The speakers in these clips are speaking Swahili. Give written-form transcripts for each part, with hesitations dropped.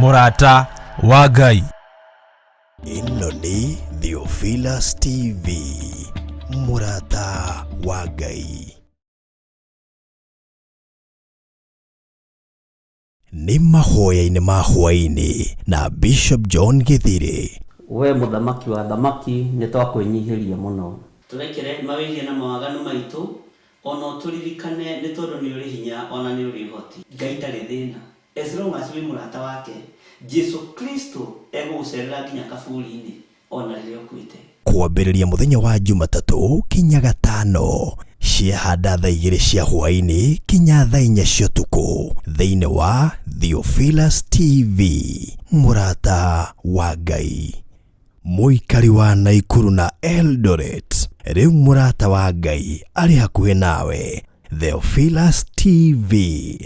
Murata wa Ngai. Ino ni Theophilus TV, Murata wa Ngai. Ni mahoya-inĩ ma hwaĩ-inĩ na Bishop John Githiri. We muthamaki wa thamaki nĩ twakũinyihiria mũno. Turekere mawĩgie na mawaganu maitũ, ona turirikane nĩ tondũ nĩ ũrĩ hinya ona nĩ ũrĩ ũhoti. Ngai ndarĩ thĩna. As long as we mũrata wake, Jesu Kristo egũgũcerera nginya kaburi-inĩ ona rĩrĩa ũkuĩte. Kwambĩrĩria mũthenya wa Jumatatũ kinya Gatano, ciahanda thaa 2 cia hwaĩ-inĩ kinya thaa 4 cia ũtukũ, thĩinĩ wa Theophilus TV, Murata wa Ngai. Mũikari wa Naikuru na Eldoret, rĩu Murata wa Ngai arĩ hakuhĩ nawe. Theophilus TV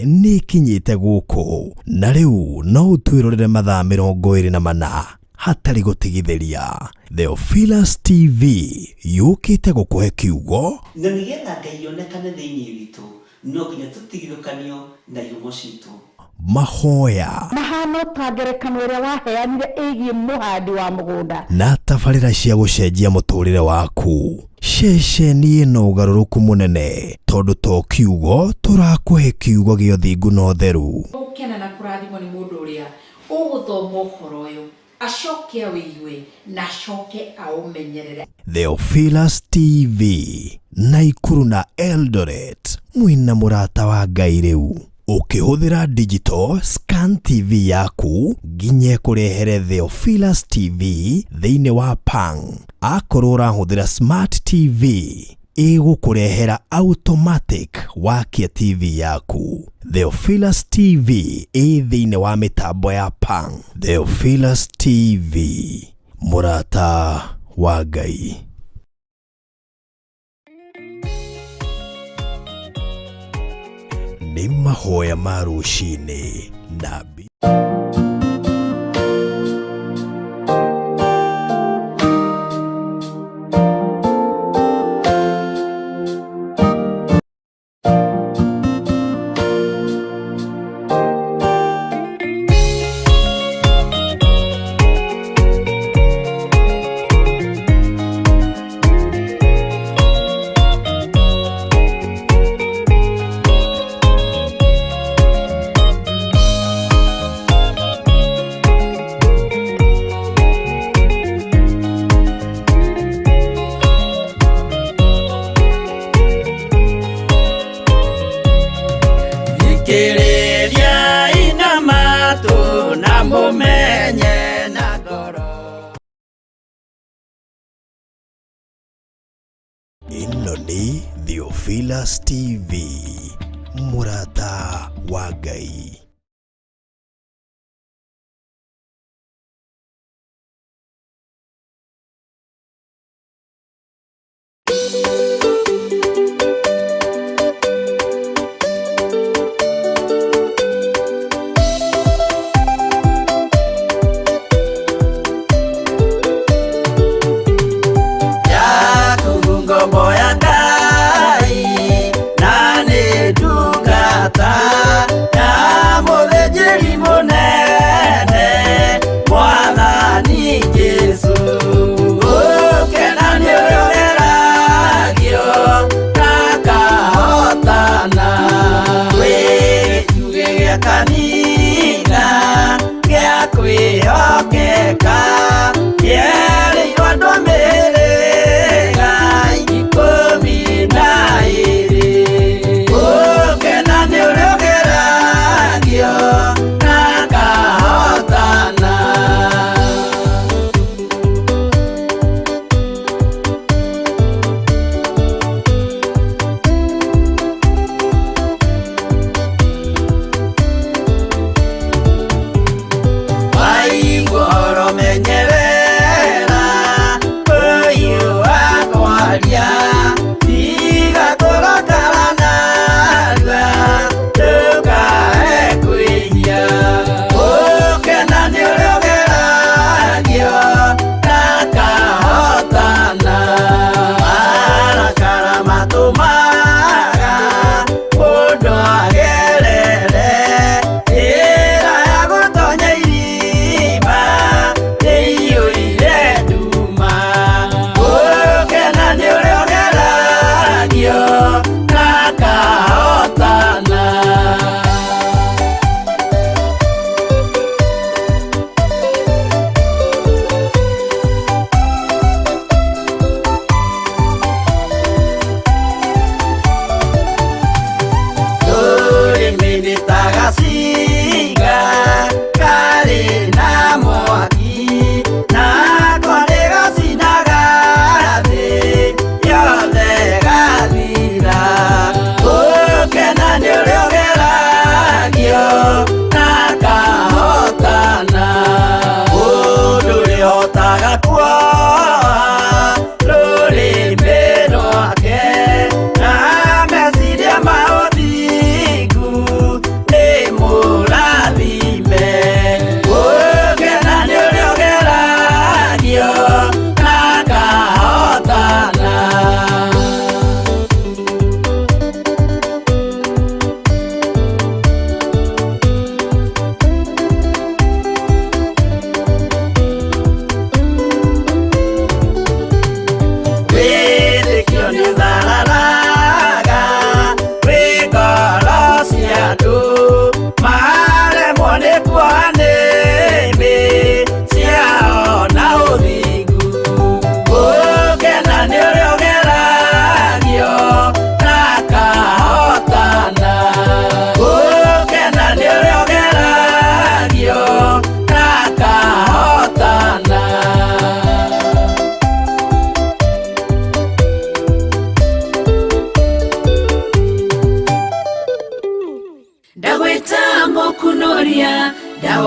nĩ kinyĩte gũkũ, na rĩu no ũtwĩrorere mathaa 24 hatarĩ gũtigithĩria. Theophilus TV yũkĩte gũkũhe kiugo, na nĩgetha Ngai onekane thĩinĩ witũ, no nginya tũtigithũkanio na ihumo citũ. Mahoya mahano ta ngerekano ĩrĩa waheanire ĩgiĩ mũhandi wa mũgũnda na tabarĩra cia gũcenjia mũtũrĩre waku. Ceceni ĩno ũgarũrũku mũnene, tondũ to kiugo tũrakũhe kiugo gĩa ũthingu na ũtheru. Ũkena na kũrathimwo nĩ mũndũ ũrĩa ũgũthoma ũhoro ũyũ, acoke awĩigue na acoke aũmenyerere. Theophilus TV, Naikuru na Eldoret, mwĩna Murata wa Ngai rĩu. Ukihũthĩra digital scan TV yaku nginya kurehere Theophilus TV thĩinĩ wa Pang. Akorwo ũrahũthĩra smart TV, ĩgũkũrehera automatic wakia TV yaku. Theophilus TV thĩinĩ wa mĩtambo ya Pang. Theophilus TV, Murata wa Ngai. Ni mahoya ma rũcinĩ na ino ni Theophilus TV, Murata wa Ngai.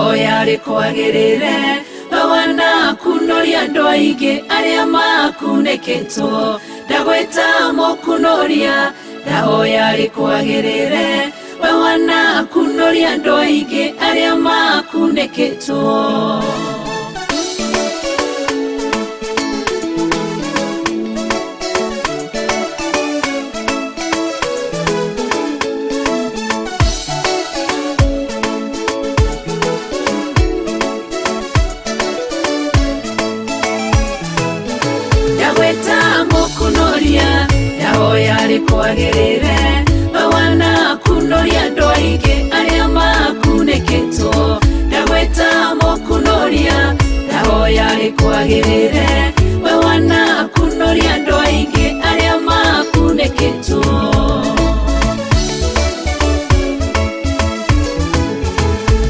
ndahoya rikwagirire wana kunoria andu aingi aria makuneketwo ndagweta mukunoria ndahoya rikwagirire wana kunoria andu aingi aria makuneketwo ndahoya rikwagirire wana kunoria andu aingi aria makuneketwo ndagweta mukunoria ndahoya rikwagirire wana kunoria andu aingi aria makuneketwo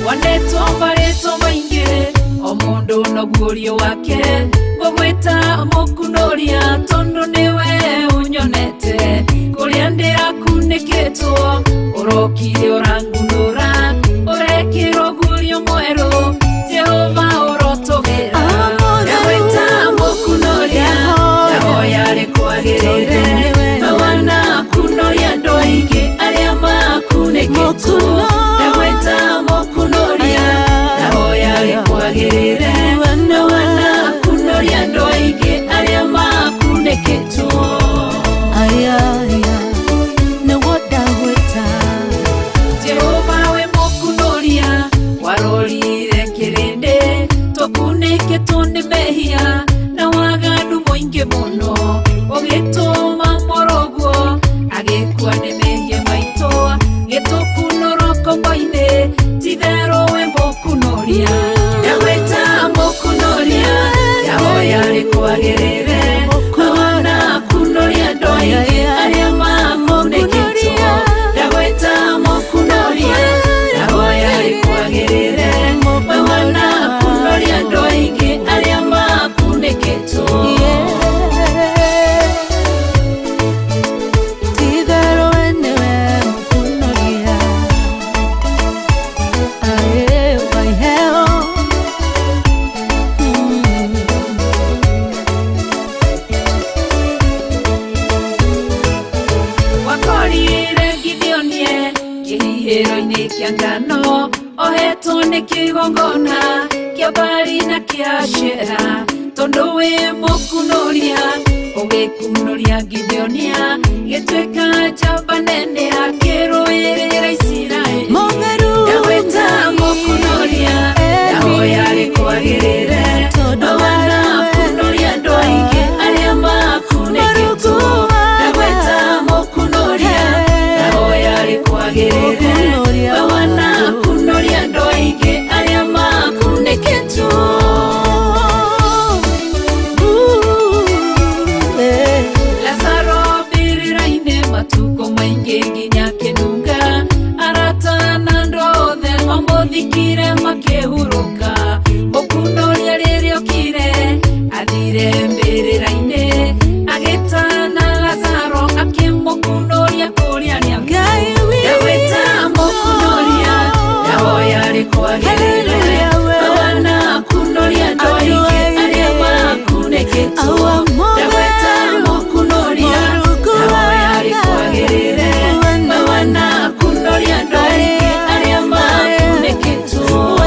wanetwo mbaretwo maingi o mundu no guorio wake ngweta mukunoria tondu niwe unyonete kuria ndirakuneketwo urokire urangunura urekirwo guorio mweru Jehova urotogira ndagweta mukunoria ndahoya rikwagirire wana kunoria andu aingi aria makuneketwo ndagweta mukunoria ndahoya rikwagirire wana kunoria andu aingi aria makuneketwo Jehova we mukunoria warorire kirinde tukuneketwo ni mehia na waganu muingi muno ugituma morogo agikua ni mehia maito gitukunoroka mbaine tithero we mukunoria ndagweta mukunoria ndahoya rikwagirire wana kunoria andu aingi aria makuneketwo ndagweta mukunoria ndahoya rikwagirire wana kunoria andu aingi aria makuneketwo ngano ohetwo ni kigongona kia bari na kia shera tondu wi mukunoria ugikunoria Gideonia gitweka jamba nene akiruirira Isiraeli ndagweta mukunoria ndahoya rikwagirire wana kunoria andu aingi aria makuneketwo ndagweta mukunoria ndahoya rikwagirire wana kunoria andu aingi aria makuneketwo Lazaro biriraine matuko maingi nginya kinunga aratana ndothe mamuthikire makihuruka mukunoria ririokire athire mbiriraine agitana Lazaro akimukunoria kuria ria ndagweta mukunoria ndahoya rikwagirire wana kunoria andu aingi aria makuneketwo ndagweta mukunoria ndahoya rikwagirire wana kunoria andu aingi aria makuneketwo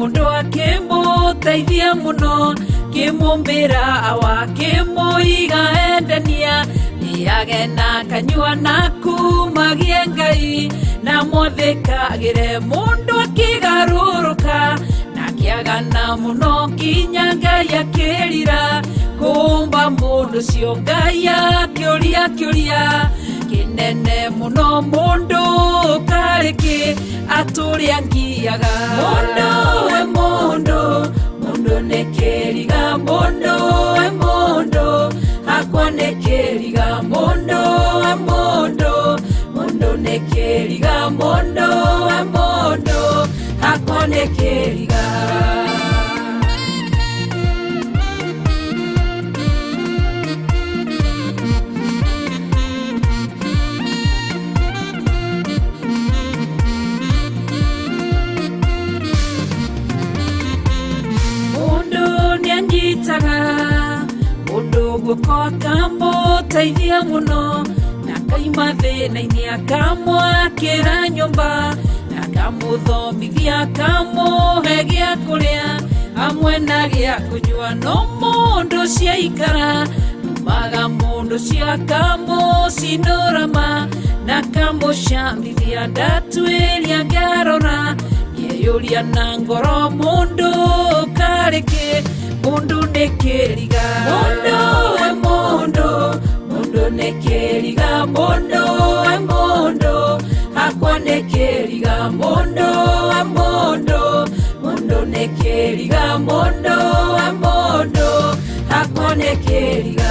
mundu akimuteithia muno kimumbira wakimuiga endania niage na kanyua na kumagie Ngai na mwathikagire mundu akigaruruka na kiagana muno kinya Ngai akirira kumba mundu cio Ngai akiuria kinene muno mundu kariki aturia ngiaga mundu nekeriga mundu hakwa nekeriga mundu nekeriga mundu hakwa nekeriga mundu gukoka muteithia muno na kaima thina-ini akamwakira nyumba akamuthomithia akamuhe gia kuria amwe na gia kunyua no mundu ciaikara numaga mundu cio akamucinurama na akamucambithia ndatwiria ngarora ngeyuria na ngoro mundu kariki mundu nekeriga mundu nekeriga mundu hakwa nekeriga mundu nekeriga mundu hakwa nekeriga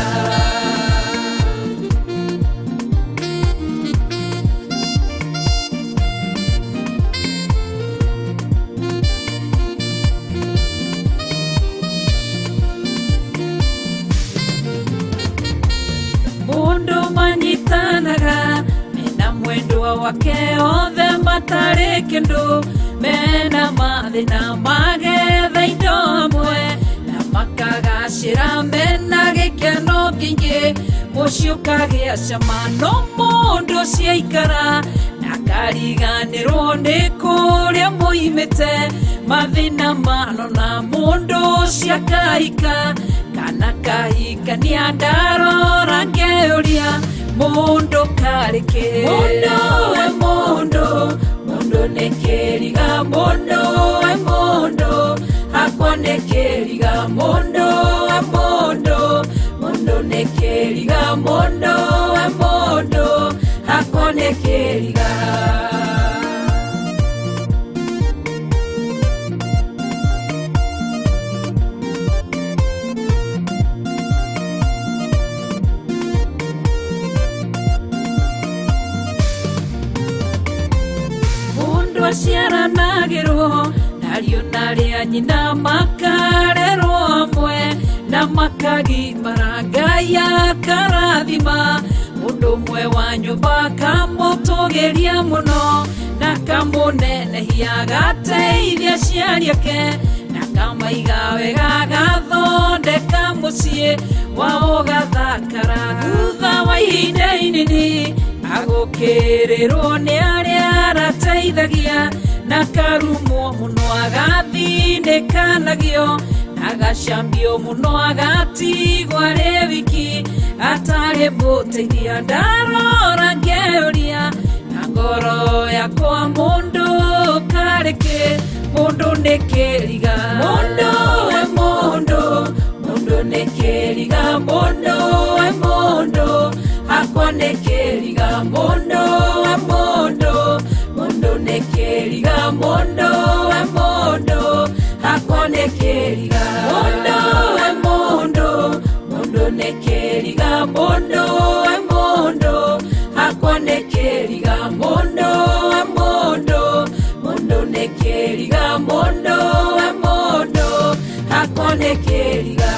mena mwendwa wake othe matari kindu mena mathina magetha indo hamwe na makagacira mena gikeno kingi mucio kagia cama no mundu ciaikara na kariganirwo ni kuria muimite mathina mano na mundu ciakaika kana kahikania ndarora ngeuria mundu kariki mundu nekeriga mundu hakwa nekeriga mundu nekeriga mundu hakwa nekeriga ciaranagirwo nario naria nyina makarerwo hamwe na makagimara Ngai akarathima mundu mwe wa nyumba kamutugiria muno na kamunenehia gateithia ciari ake na kamaiga wega gathondeka mucii wao gathakara thutha wa ihinda inini agukirirwo ni aria arateithagia na karumwo muno agathindikanagio agacambio muno agatigwo ari wiki atari muteithia ndarora ngeuria na ngoro yakwa mundu kariki mundu nekeriga mundu nekeriga mundu hakwa nekeriga mundu nekeriga mundu hakwa nekeriga mundu nekeriga mundu hakwa nekeriga mundu nekeriga mundu hakwa nekeriga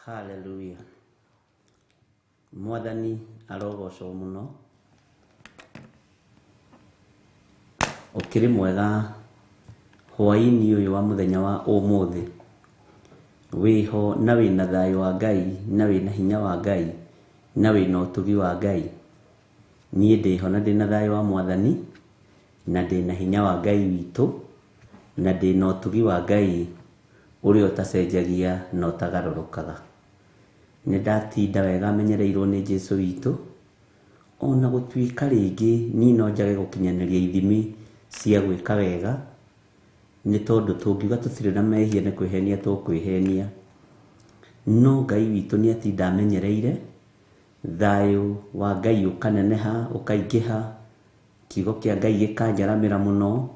Hallelujah. Mwathani arogocwo muno. Ukiri mwega hwaini uyu wa muthenya wa umuthi. Wiho na wina thayo wa Ngai, na wina hinya wa Ngai, na wina utugi wa Ngai. Nie ndiho na ndina thayo wa Mwathani, na ndina hinya wa Ngai witu, na ndina utugi wa Ngai uri utacenjagia na utagarũrũkaga. Nindatinda wega menyereirwo ni Jesu witu, ona gutuika ringi ni no njage gukinyaniria ithimi cia gwika wega, ni tondu tungiuga tutire na mehia ni kwihenia tukwihenia. No Ngai witu ni atinda amenyereire thayo wa Ngai ukaneneha ukaingiha, kiugo kia Ngai gikanjaramira muno,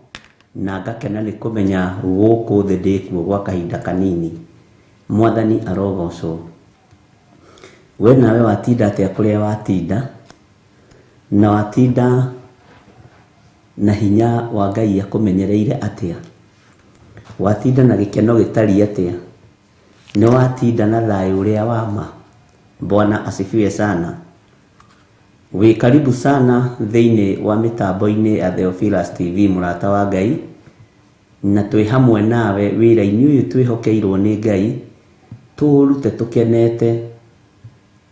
na ngakena ni kumenya guku thi ndikuo gwa kahinda kanini. Mwathani arogocwo. We nawe watinda atia kuria watinda, na watinda na hinya wa Ngai akumenyereire atia, watinda na gikeno gitari atia, ni watinda na thayo uria wama. Bwana asifiwe sana. We karibu sana thiini wa mitambo-ini ya Theophilus TV, murata wa Ngai, na twi hamwe nawe wira-ini uyu twihokeirwo ni Ngai, turute tukenete,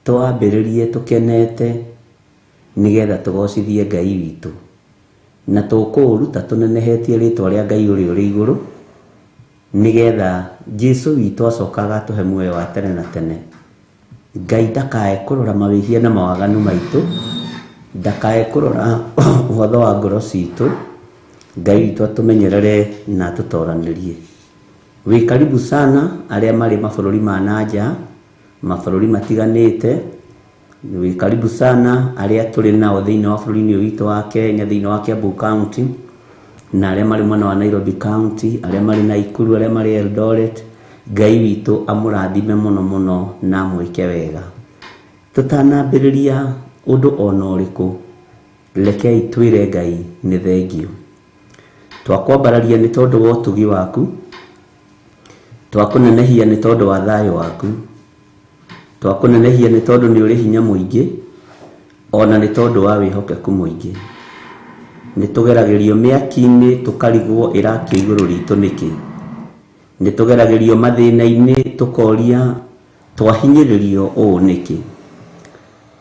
twambiririe tukenete, nigetha tugocithie Ngai witu, na tukuruta tunenehetie ritwa ria Ngai uri iguru, nigetha Jesu witu acokaga tuhe muoyo wa tene na tene. Ngai ndakae kurora mawihia na mawaganu maitu, ndakae kurora uhotho wa ngoro citu. Ngai witu atumenyerere na atutoranirie. We karibu sana aria mari mabururi ma nanja, mabururi matiganite. We karibu sana aria turi nao thiini wa bururi-ini witu wa Kenya, thiini wa Kiambu County, na aria mari mwena wa Nairobi County, aria mari Nakuru, aria mari Eldoret. Ngai witu amurathime muno muno na mwike wega. Tutanambiriria undu ona uriku, rekei twire Ngai ni thengio. Twakwambararia ni tondu wa utugi waku, twakunenehia ni tondu wa thayo waku, twakunenehia ni tondu ni uri hinya muingi, ona ni tondu wa wihokeku muingi. Ni tugeragerio miaki-ini tukarigwo irakio iguru ritu niki, ni tugeragerio mathina-ini tukoria twahinyiririo uu niki.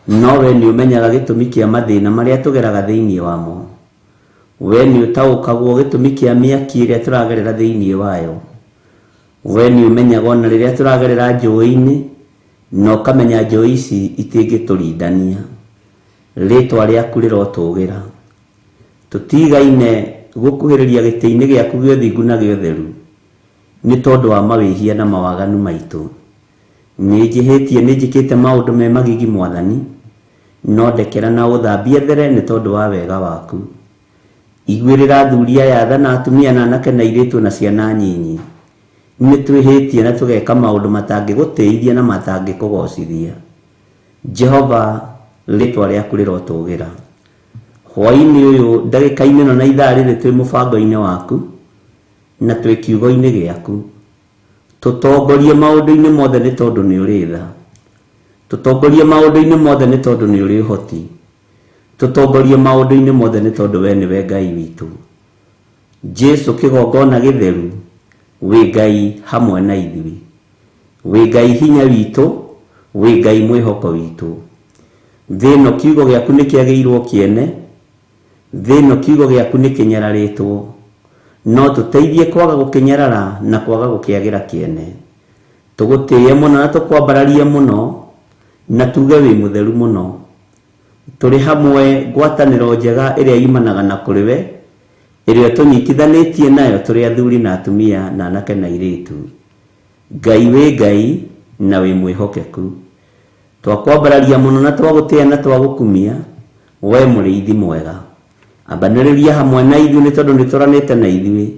No we ni umenyaga gitumi kia mathina maria tugeraga thiini wamo. We ni utaukagwo gitumi kia miaki iria turagerera thiini wayo. We ni umenyaga ona riria turagerera njui-ini, no kamenya njui ici itingituridania. Ritwa riaku rirotugira. Tutigaine gukuhiriria giti-ini giaku gio thingu na gio theru, ni tondu wa mawihia na mawaganu maitu. Nijihitie nijikite maundu me magigi Mwathani, no ndekera na uthambie there ni tondu wa wega waku. Igwirira thuria ya tha na atumia na anake na iritu na ciana nyinyi. Ni twihitie na tugeka maundu matangigutithia na matangikugocithia. Jehova, ritwa riaku rirotugira. Hwaini uyu ndagika-ini no na ithaa riri twi mubango-ini waku, na twi kiugo-ini giaku. Tutongorie maundu-ini mothe ni tondu ni uri tha. Tutongorie maundu-ini mothe ni tondu ni uri hoti. Tutongorie maundu-ini mothe ni tondu we niwe Ngai witu. Jesu kigongona githeru, we Ngai hamwe na ithui. We Ngai hinya witu, we Ngai mwihoko witu. Thino kiugo giaku ni kiageirwo kiene, thino kiugo giaku ni kinyararitwo, no tuteithie kwaga gukinyarara na kwaga gukiagira kiene. Tugutiye muno na tukwambararia muno, na tuge wi mutheru muno. Turi hamwe ngwataniro njega iria imanaga na kuriwe, iria tunyitithanitie nayo turi athuri na atumia na anake na iritu. Ngai we Ngai na wi mwihokeku. Twakwambararia muno na twagutia na twagukumia, we muriithi mwega. Ambaniriria hamwe na ithuĩ ni tondu nituranite na ithuĩ.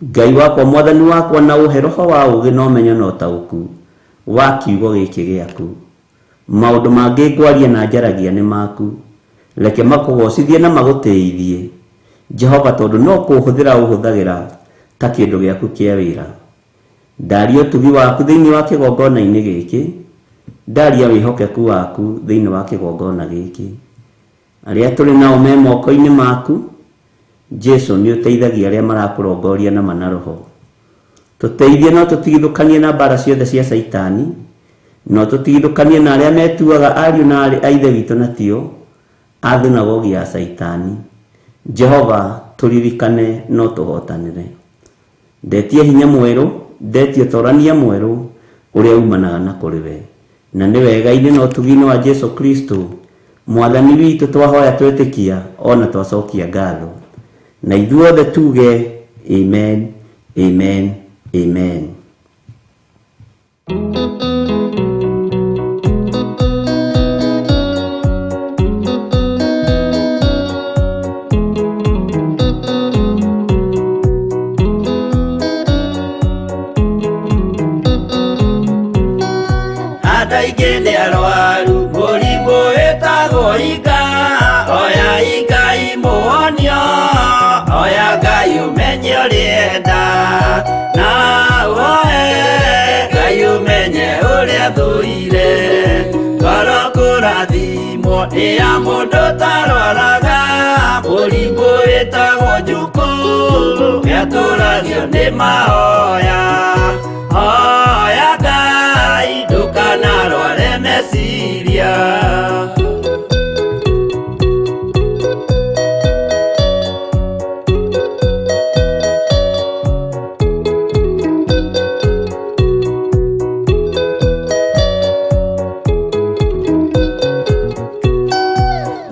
Ngai wakwa, Mwathani wakwa, na uhe roho wa ugi na umenyo na utauku wa kiugo giki giaku. Maundu mangi ngwaria na njaragia ni maku, reke makugocithie na magutithie Jehova, tondu no kuhuthira uhuthagira ta kindu giaku kia wira. ndaria ũtugi waku thĩinĩ wa kĩgongona-inĩ gĩkĩ, ndaria wĩhokeku waku thĩinĩ wa kĩgongona gĩkĩ. Arĩa tũrĩ nao me moko-inĩ maku, Jesu nĩ ũteithagia arĩa marakũrongoria na manaroho. Tũteithie no tũtigithũkanie na mbara ciothe cia Saitani, no tũtigithũkanie na arĩa metuaga ariũ na arĩ a ithe witũ na tio a thunagogi ya Saitani. Jehova tũririkane no tũhotanĩre. Ndetie hinya mwerũ, ndetie ũtorania mwerũ ũrĩa umanaga na kũrĩ we. Na nĩ wega-inĩ na ũtugi-inĩ wa Jesu Kristo, Mwathani witũ twahoya twĩtĩkia ona twacokia ngatho. Na ithuothe tuge amen, amen, amen. Adaigene arwaru mũrimũ wĩtagwo inga, oya Ngai mũhonio, oya Ngai ũmenye ũrĩenda, na woe Ngai ũmenye ũrĩa thũire. Ngoro kũrathimwo nĩ ya mũndũ tarwaraga mũrimũ wĩtagwo njukũ, gĩatũragio nĩ mahoya. Oya Ngai ndũkanarware meciria.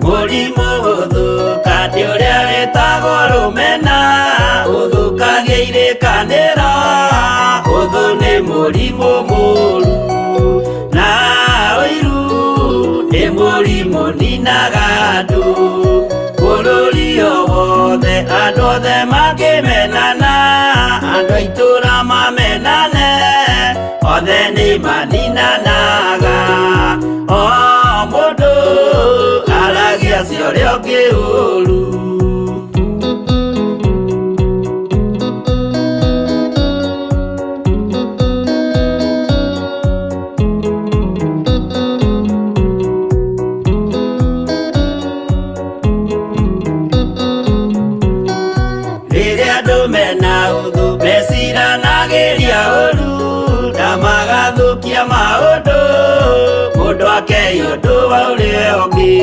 Mũrimũ gũthũka nĩ ũrĩa wĩtagwo rũmena, ũthũkagia irĩkanĩro, ũthũ nĩ mũrimũ mũru, na ũiru nĩ mũrimũ ninaga andũ. Bũrũri o wothe andũ othe mangĩmenana, andũ a itũũra mamenane, othe nĩ maninanaga. O mũndũ aragia cio ũrĩa ũngĩ ũru. Rĩrĩa andũ mena ũthũ meciranagĩria ũru, na magathũkia maũndũ, mũndũ akei ũndũ wa ũrĩa ũngĩ.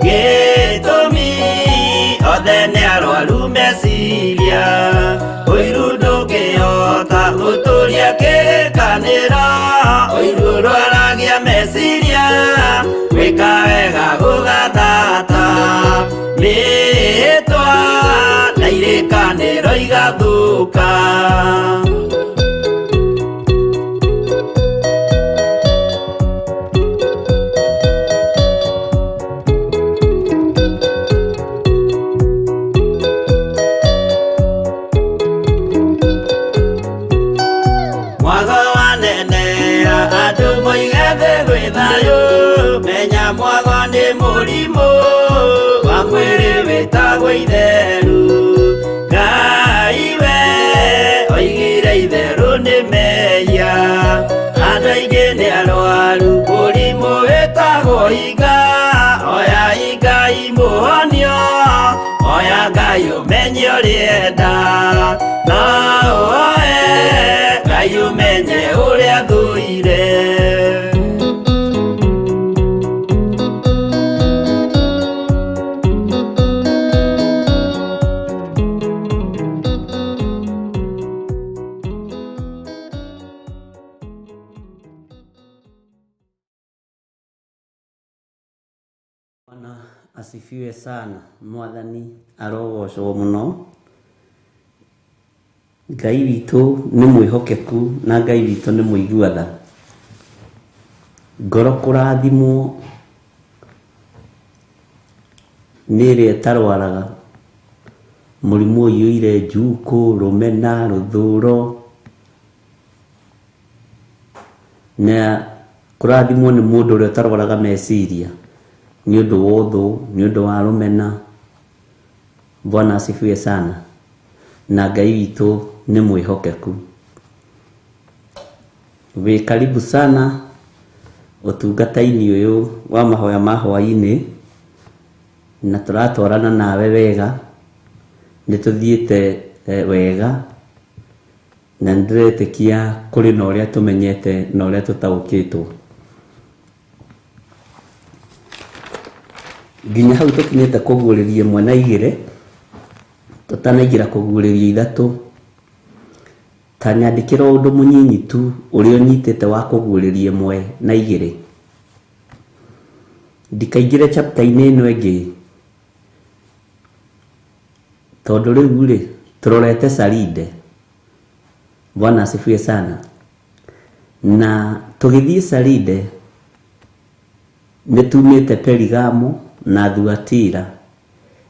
Gĩtũmi othe nĩ arwaru meciria, ũiru ndũngĩhota gũtũria kĩrĩkanĩro, ũiru ũrwaragia meciria, gwĩka wega gũgathata, mĩĩtwa na irĩkanĩro igathũka. Mwago wanenera andũ moige thĩ gwĩ thayũ, menya mwago nĩ mũrimũ wa mwĩrĩ wĩtagwo itherũ. Ngai we oigire itherũ nĩ mehia, andũ aingĩ nĩ arwaru mũrimũ wĩtagwo inga, oya Ngai mũhonio, oya Ngai ũmenye ũrĩenda, na woe Ngai ũmenye ũrĩa thũire. Bwana asifiwe sana. Mwathani arogocwo mũno. Ngai witũ nĩ mwĩhokeku na Ngai witũ nĩ mũigua-tha. Ngoro kũrathimwo nĩ ĩrĩa ĩtarwaraga mũrimũ ũiyũire njukũ, rũmena, rũthũro, na kũrathimwo nĩ mũndũ ũrĩa ũtarwaraga meciria nĩ ũndũ wa ũthũ, nĩ ũndũ wa rũmena. Bwana asifiwe sana. Na Ngai witũ nĩ mwĩhokeku. we karibu sana utungata-ini uyu wa mahoya ma hwaini, na turatwarana nawe wega, nituthiite wega, na ndiretekia kuri na uria tumenyete na uria tutaukitwo. Nginya hau tukinyete kuguriria imwe na igire, tutanaingira kuguriria ithatu, tanyandikira undu munyinyi tu uria unyitete wa kuguriria imwe na igire. Ndikaingire chapter-ini ino ingi, tondu riu ri turorete Saride. Bwana asifiwe sana. Na tugithii Saride nitumite Perigamo na Thuatira,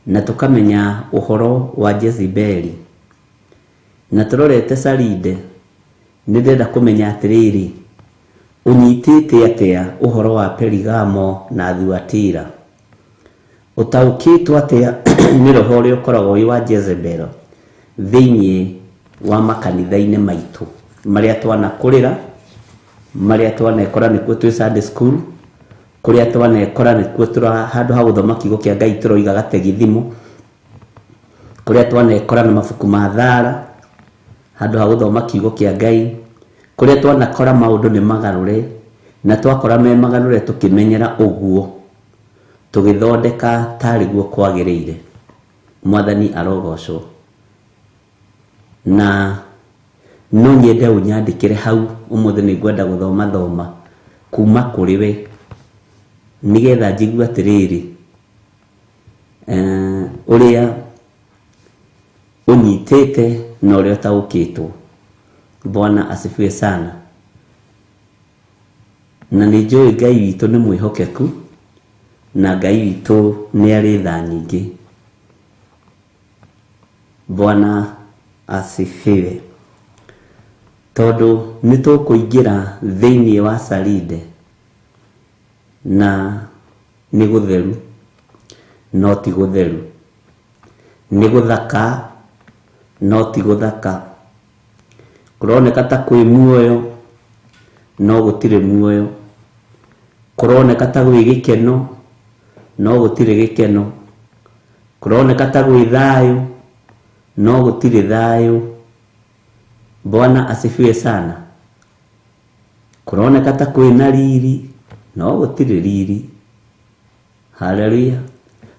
na tukamenya uhoro wa Jezebeli. Na turorete Saride ndirenda kumenya atiriri, unyitite atia uhoro wa Perigamo na Thuatira, utaukitwo atia ni roho uria ukoragwo wa Jezebel thiini wa makanitha-ini maitu maria twanakurira, maria twanekora nikuo twi Sunday school, kuria twanekora nikuo tura handu ha guthoma kiugo kia Ngai turoiga gategithimu, kuria twanekora na mabuku ma thara handu ha guthoma kiugo kia Ngai, kuria twanakora maundu ni magarure na twakora me magarure tukimenyera uguo tugithondeka tariguo kwagiriire. Mwathani arogocwo. Na no nyende unyandikire hau umuthi ni ngwenda guthoma kuma kuri we, nigetha njigua atiriri uria unyitete na uria utaukitwo. Bwana asifiwe sana. Na nijui Ngai witu ni mwihokeku, na Ngai witu ni ari tha nyingi. Bwana asifiwe. Tondu nitukuingira thiini wa Saride, na ni gutheru no ti gutheru, ni guthaka no ti guthaka, kuroneka ta kwi muoyo no gutire muoyo, kuroneka ta gwi gikeno no gutire gikeno, kuroneka ta gwi thayu no gutire thayu. Bwana asifiwe sana. Kuroneka ta kwina riri no gutire riri. Haleluya.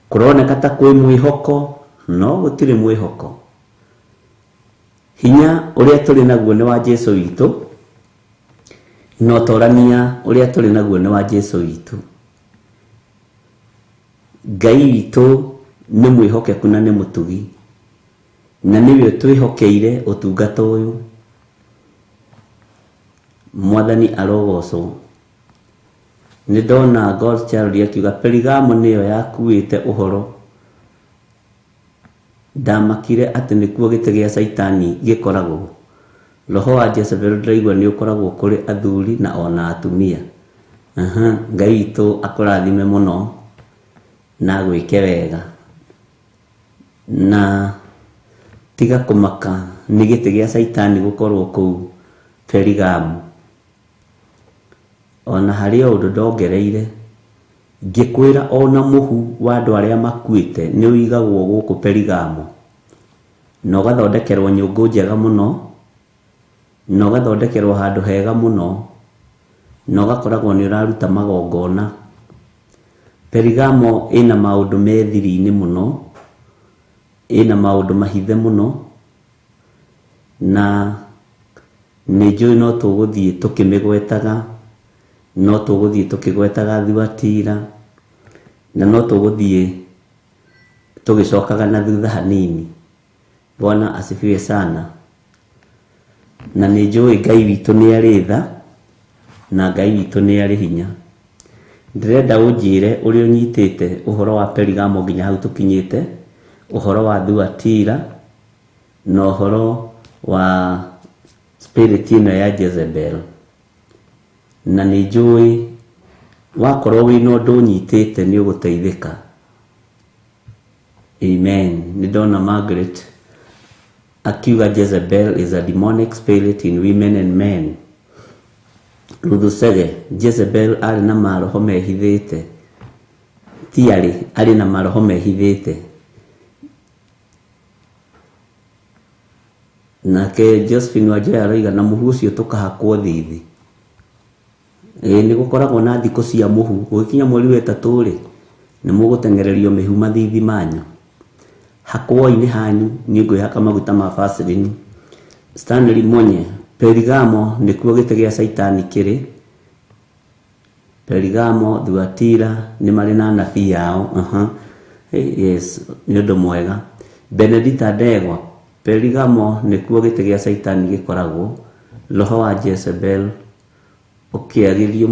Kuroneka ta kwi mwihoko no gutire mwihoko. Hinya uria turi naguo ni wa Jesu witu, no torania uria turi naguo ni wa Jesu witu. Ngai witu ni mwihokeku na ni mutugi, na niwe twihokeire utungata uyu. Mwathani arogocwo. Ni ndona God child akiuga Perigamo niyo yakuite uhoro. Ndamakire ati nikuo gite gia Saitani gikoragwo. Roho wa Jezebel ndaigua ni ukoragwo kuri athuri na ona atumia. Ngai witu akurathime muno na gwike wega. Na tiga kumaka ni gite gia Saitani gukorwo kuu Perigamo. Ona hari undu ndongereire, ngikwira ona muhu wa andu aria makuite ni uigagwo guku Perigamo, no gathondekerwo nyungu njega muno, no gathondekerwo handu hega muno, no gakoragwo ni uraruta magongona. Perigamo ina maundu methiri-ini muno, ina maundu mahithe muno, na nijui no tuguthie tukimigwetaga, no tuguthie tukigwetaga Thuatira, na no tuguthie tugicokaga na thutha hanini. Bwana asifiwe sana. Na nijui Ngai witu ni ari tha, na Ngai witu ni ari hinya. Ndirenda unjire uria unyitite uhoro wa Perigamo nginya hau tukinyite, uhoro wa Thuatira na uhoro wa spirit ino ya Jezebel. Na nijui wakorwo wina undu unyitite ni uguteithika. Amen. Ni ndona Margaret akiuga Jezebel is a demonic spirit in women and men. Ruthusege Jezebel ari na maroho mehithite, tiari ari na maroho mehithite. Nake Josephine Wanjoya aroiga na muhu ucio tukahakwo thithi. Ni gukoragwo na thikũ cia muhu, gũkinya mweri wetatũ ri ni mugutengererio mihu mathithi manyu. Hakwoi-ini hanyu ni ngwihaka maguta ma Vaseline. Stanley Monye, Perigamo nikuo gite gia Saitani kiri. Perigamo, Thuatira ni mari na anabii yao. Yes, ni undu mwega. Benedita Ndegwa, Perigamo nikuo gite gia Saitani gikoragwo. Roho wa Jezebel ukiagirio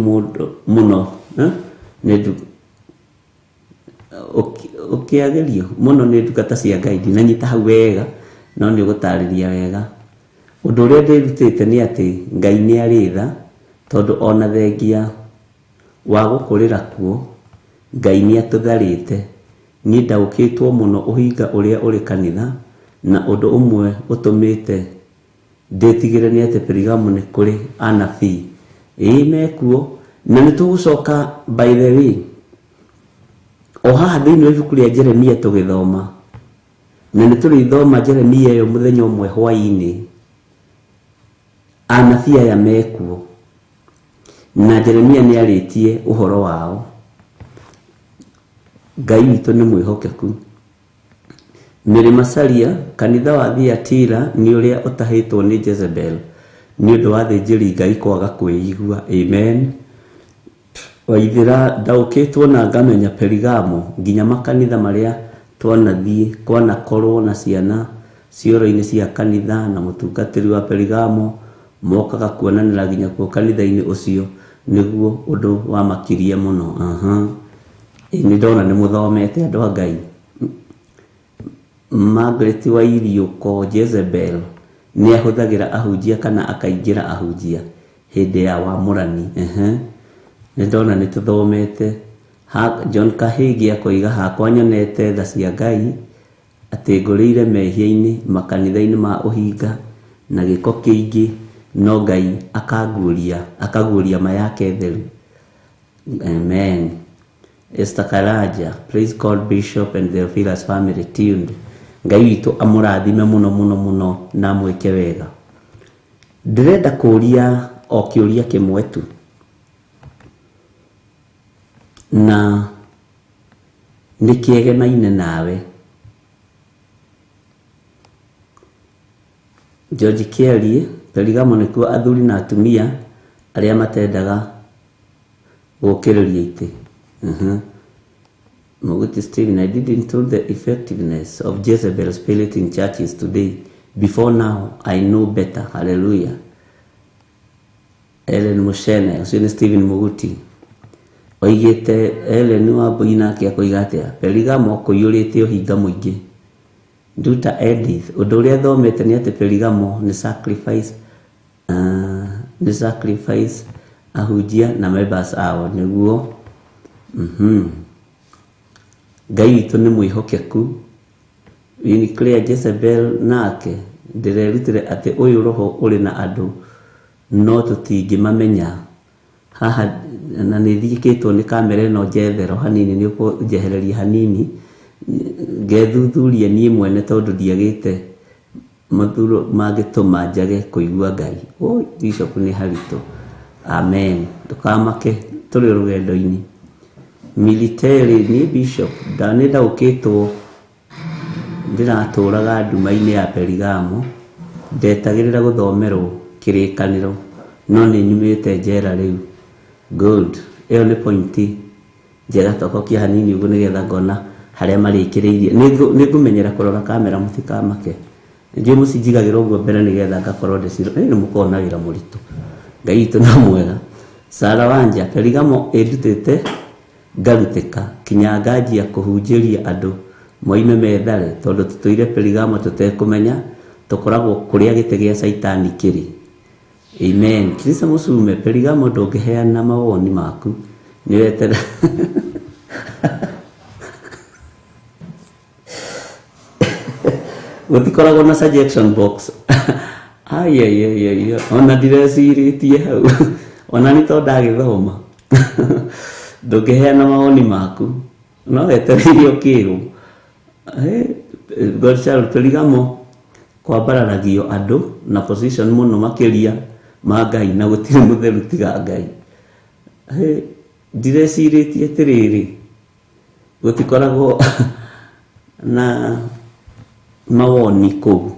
muno, ne ukiagirio muno ni ndungata cia Ngai ndinanyita hau wega, no ni ugutariria wega. Undu uria ndirutite ni ati Ngai ni ari tha, tondu ona thengia wa gukurira kuo Ngai ni atutharite. Ni ndaukitwo muno uhinga uria uri kanitha, na undu umwe utumite ndetigire ni ati Perigamo ni kuri anabii mekuo, na ni tugucoka by the way o haha thiini wa ibuku ria Jeremia tugithoma, na ni turithoma Jeremia yo muthenya umwe hwaini. Anabii aya mekuo na Jeremia ni aritie uhoro wao. Ngai witu ni mwihokeku. Mary Masalia, kanitha wa Thiatira ni uria utahitwo ni Jezebel ni undu wa thinjiri Ngai kwaga kwiyigua. Amen. Waithira ndaukitwo na ngamenya Perigamo nginya makanitha maria twanathie kwana korwo na ciana cioro-ini cia kanitha na mutungatiri wa Perigamo mokaga kuonanira nginya ku kanitha-ini ucio, niguo undu wa makirie muno. Ni ndona ni muthomete andu a Ngai. Margaret wa Iriuko, Jezebel ni ahuthagira ahunjia kana akaingira ahunjia hindi ya wamurani. Ni ndona ni tuthomete. John Kahigi akoiga hakwa nyonete tha cia Ngai ati ngurire mehia-ini makanitha-ini ma uhinga na giko kiingi, no Ngai akaguria mayake theru. Amen. Esther Karaja, praise God Bishop and the Theophilus family tuned. Ngai witu amurathime muno na mweke wega. Ndirenda kuria o kiuria kimwe tu, na nikiegemaine nawe. George Kelly, Perigamo nikuo athuri na atumia aria matendaga gukiriria ite. Moguti Stephen, I didn't know the effectiveness of Jezebel's spirit in churches today. Before now, I know better. Hallelujah. Ellen Mushene, usini Stephen Moguti. Oigete Ellen Wambũi kia koiga atia Perigamo kũiyũrĩte ũhinga mũingĩ. Nduta Edith, ũndũ ũrĩa thomete nĩ atĩ Perigamo ni sacrifice ahunjia na members ao niguo. Ngai witu ni mwihokeku. Ini clear Jezebel nake ndirerutire ati uyu roho uri na andu no tutingimamenya. Haha na nithikitwo ni kamera ino njethero hanini ni ukujehereria hanini ngethuthuria nie mwene tondu ndiagite mathuro magituma njage kuigua Ngai. Bishop ni harito. Amen. Tukamake turi rugendo-ini. Military ni Bishop ndanenda ukitwo ndiraturaga nduma-ini ya Perigamo ndetagirira guthomerwo kirikaniro no ni nyumite njera riu. Good. Iyo ni pointi njega tokokia hanini uguo nigetha ngona haria marikiriirie. Nigumenyera kurora kamera mutikamake. Nje mucinjigagira uguo mbere nigetha ngakorwo ndiciro ni mukona wira muritu. Ngai itu na mwega. Sara Wanja, Perigamo edutete garuteka kinya ngaji kuhunjiria andu moime methare tondu tutuire Perigamo tutekumenya tukoragwo kuria gite gia Saitani kiri. Amen. Kirisa musume Perigamo ndungiheana mawoni maku ni wetera. Gutikoragwo na suggestion box. Ona ndireciiritie hau ona nĩ tondũ ndagĩthoma ndũngĩheana mawoni maku no wetereire ũkĩrwo. Gonçalo Perigamo kwambararagio andũ na position mũno makĩria ma Ngai na gũtirĩ mũtheru tiga Ngai. Ndireciirĩtie atĩrĩrĩ gũtikoragwo na mawoni kũu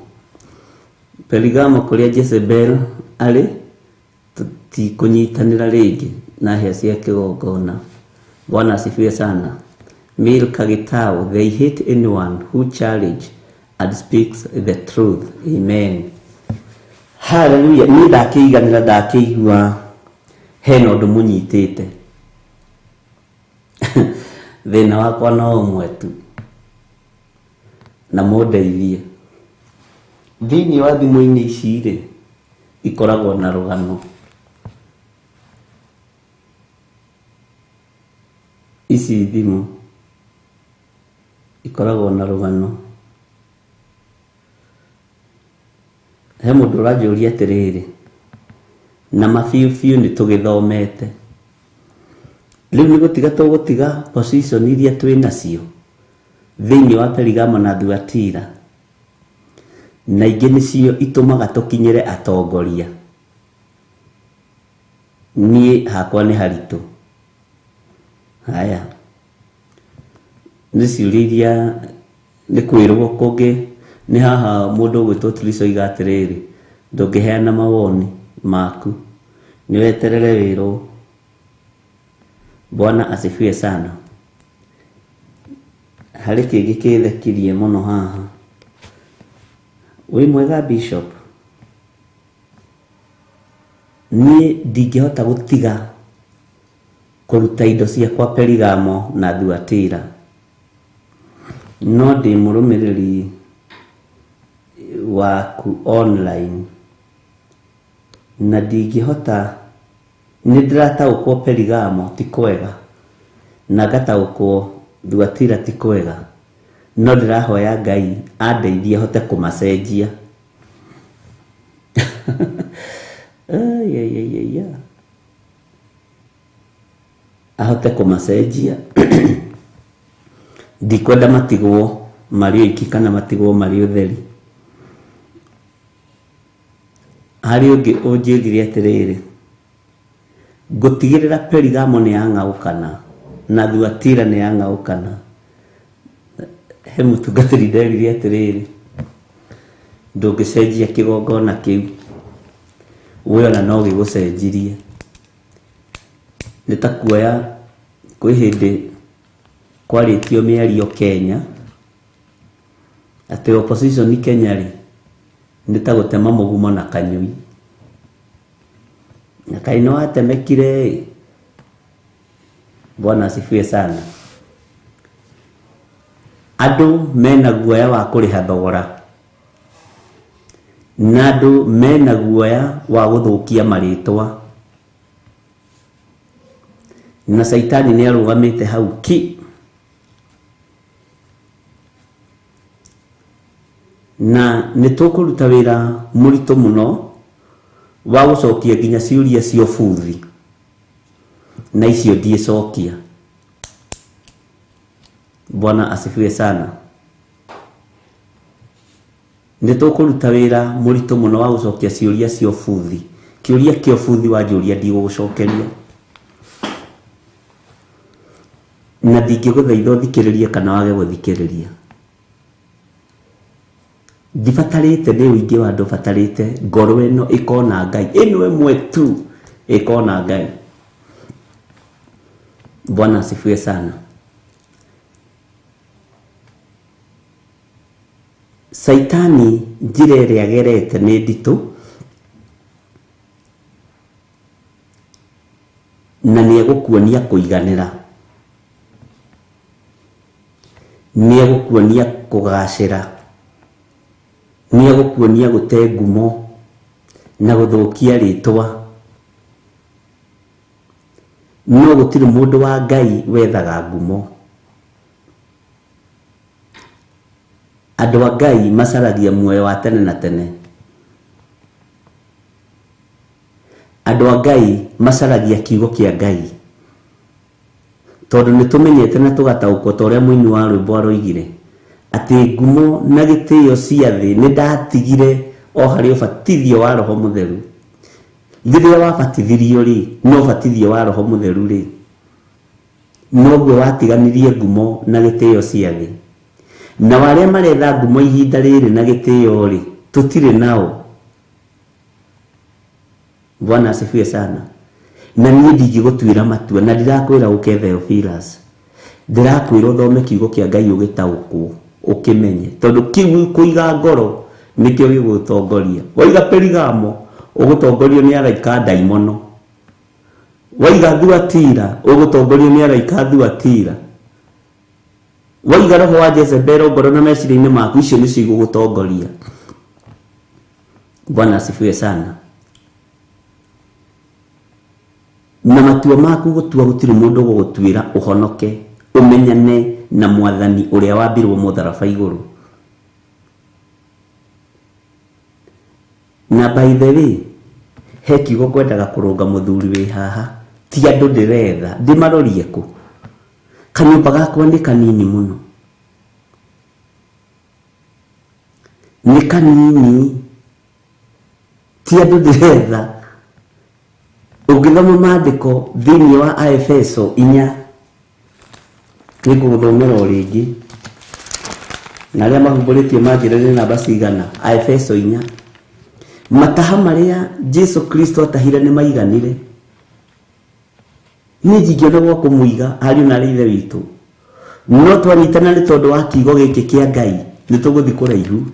Perigamo kũrĩa Jezebel arĩ ti kũnyitanĩra rĩngĩ na hĩa cia kĩgongona. Bwana asifiwe sana. Milka Gitau, they hate anyone who challenge and speaks the truth. Amen. Hallelujah. Ni ndakĩiganĩra ndakĩigua hena ũndũ mũnyitĩte. Thĩna wakwa no ũmwe tu na mũndeithie. Thĩinĩ wa thimũ-inĩ ici rĩ ikoragwo na rũgano. Ici thimũ ikoragwo na rũgano. He mũndũ ũranjũria atĩrĩrĩ na mabiũ nĩ tũgĩthomete rĩu nĩ gũtiga tũgũtiga position iria twĩ nacio thĩinĩ wa Perigamo na Thuatira, na ingĩ nĩcio itũmaga tũkinyĩre atongoria. Niĩ hakwa nĩ haritũ. Haya nĩ ciũria iria nĩ kwĩrwo kũngĩ nĩ haha mũndũ ũgwĩtwo Triso oiga atĩrĩrĩ ndũngĩheana mawoni maku nĩ weterere wĩrwo. Bwana asifiwe sana. Harĩ kĩngĩ kĩthekirie mũno haha. Wĩ mwega Bishop? Niĩ ndingĩhota gũtiga kũruta indo ciakwa Perigamo na Thuatira, no ndĩ mũrũmĩrĩri waku online na ndingĩhota. Nĩ ndĩrataũkwo Perigamo ti kwega na ngataũkwo Thuatira ti kwega, no ndĩrahoya Ngai andeithie hote kũmacenjia. Ahote kũmacenjia. Ndikwenda matigwo marĩ oiki kana matigwo marĩ ũtheri. Harĩ ũngĩ ũnjĩrire atĩrĩrĩ ngũtigĩrĩra Perigamo nĩ yang'aũkana na Thuatira nĩ yang'aũkana. He mũtungatĩri nderire atĩrĩrĩ ndũngĩcenjia kĩgongona kĩu, we ona no gĩgũcenjirie. Nĩ ta kuoya kwĩ hĩndĩ kwarĩtio mĩario Kenya atĩ opposition Kenya rĩ nĩ ta gũtema mũgumo na kanyũi, na kaĩ no atemekire. Bwana asifiwe sana. Andũ mena guoya wa kũrĩha thogora na andũ mena guoya wa gũthũkia marĩtwa, na Saitani nĩ arũgamĩte hau ki. Na nĩ tũkũruta wĩra mũritũ mũno wa gũcokia nginya ciũria cio buthi, na icio ndiĩcokia. Bwana asifiwe sana. Nĩ tũkũruta wĩra mũritũ mũno wa gũcokia ciũria cio buthi. Kĩũria kĩo buthi wanjũria ndigũgũcokeria, na ndingĩgũthaitha ũthikĩrĩrie kana wage gũthikĩrĩria. Ndibatarĩte nĩ ũingĩ wa andũ batarĩte ngoro ĩno ĩkona Ngai, ĩno ĩmwe tu ĩkona Ngai. Bwana asifiwe sana. Saitani njĩra ĩrĩa agerete nĩ nditũ na nĩ egũkuonia kũiganĩra, nĩ egũkuonia kũgacĩra, nĩ egũkuonia gũte ngumo na gũthũkia rĩtwa. No gũtirĩ mũndũ wa Ngai wethaga ngumo. Andũ a Ngai macaragia muoyo wa tene na tene. andũ a Ngai macaragia kiugo kĩa Ngai, tondũ nĩ tũmenyete na tũgataũkwo ta ũrĩa mũini wa rwĩmbo aroigire atĩ ngumo na gĩtĩo cia thĩ nĩ ndatigire o harĩ ũbatithio wa Roho Mũtheru. Rĩrĩa wabatithirio rĩ, no ũbatithio wa Roho Mũtheru rĩ, noguo watiganirie ngumo na gĩtĩo cia thĩ. Na warĩa maretha ngumo ihinda rĩrĩ na gĩtĩo rĩ, tũtirĩ nao. Bwana asifiwe sana. Na niĩ ndingĩgũtuĩra matua, na ndirakwĩra ũke Theophilus, ndĩrakwĩra ũthome kiugo kĩa Ngai ũgĩtaũkwo, ũkĩmenye, tondũ kĩu kũiga ngoro nĩkĩo gĩgũtongoria. Waiga Perigamo ũgũtongorio nĩ araika ndaimono, waiga Thuatira ũgũtongorio nĩ araika Thuatira, waiga roho wa Jezebel ngoro na meciria-inĩ maku, icio nĩcio igũgũtongoria. Bwana asifiwe sana. Na matua maku gũtua gũtirĩ mũndũ gũgũtuĩra ũhonoke, ũmenyane na Mwathani ũrĩa wambirwo mũtharaba igũrũ. Na by the way, he kiugo kwendaga kũrũnga mũthuri wĩ haha, ti andũ ndĩretha ndĩmarorie kũ. Kanyũmba gakwa nĩ kanini mũno, nĩ kanini, ti andũ ndĩretha. Ũngĩthoma maandĩko thĩinĩ wa Aefeso 4, nĩngũgũthomera o rĩngĩ, na arĩa mahumbũrĩtie manjĩre namba cigana. Aefeso 4, mataha marĩa Jesu Kristo atahire nĩ maiganire. Niĩ ndingĩona gwa kũmũiga ariũ na ithe witũ, no twanyitana nĩ tondũ wa kiugo gĩkĩ kĩa Ngai nĩ tũgũthiĩ kũraihu.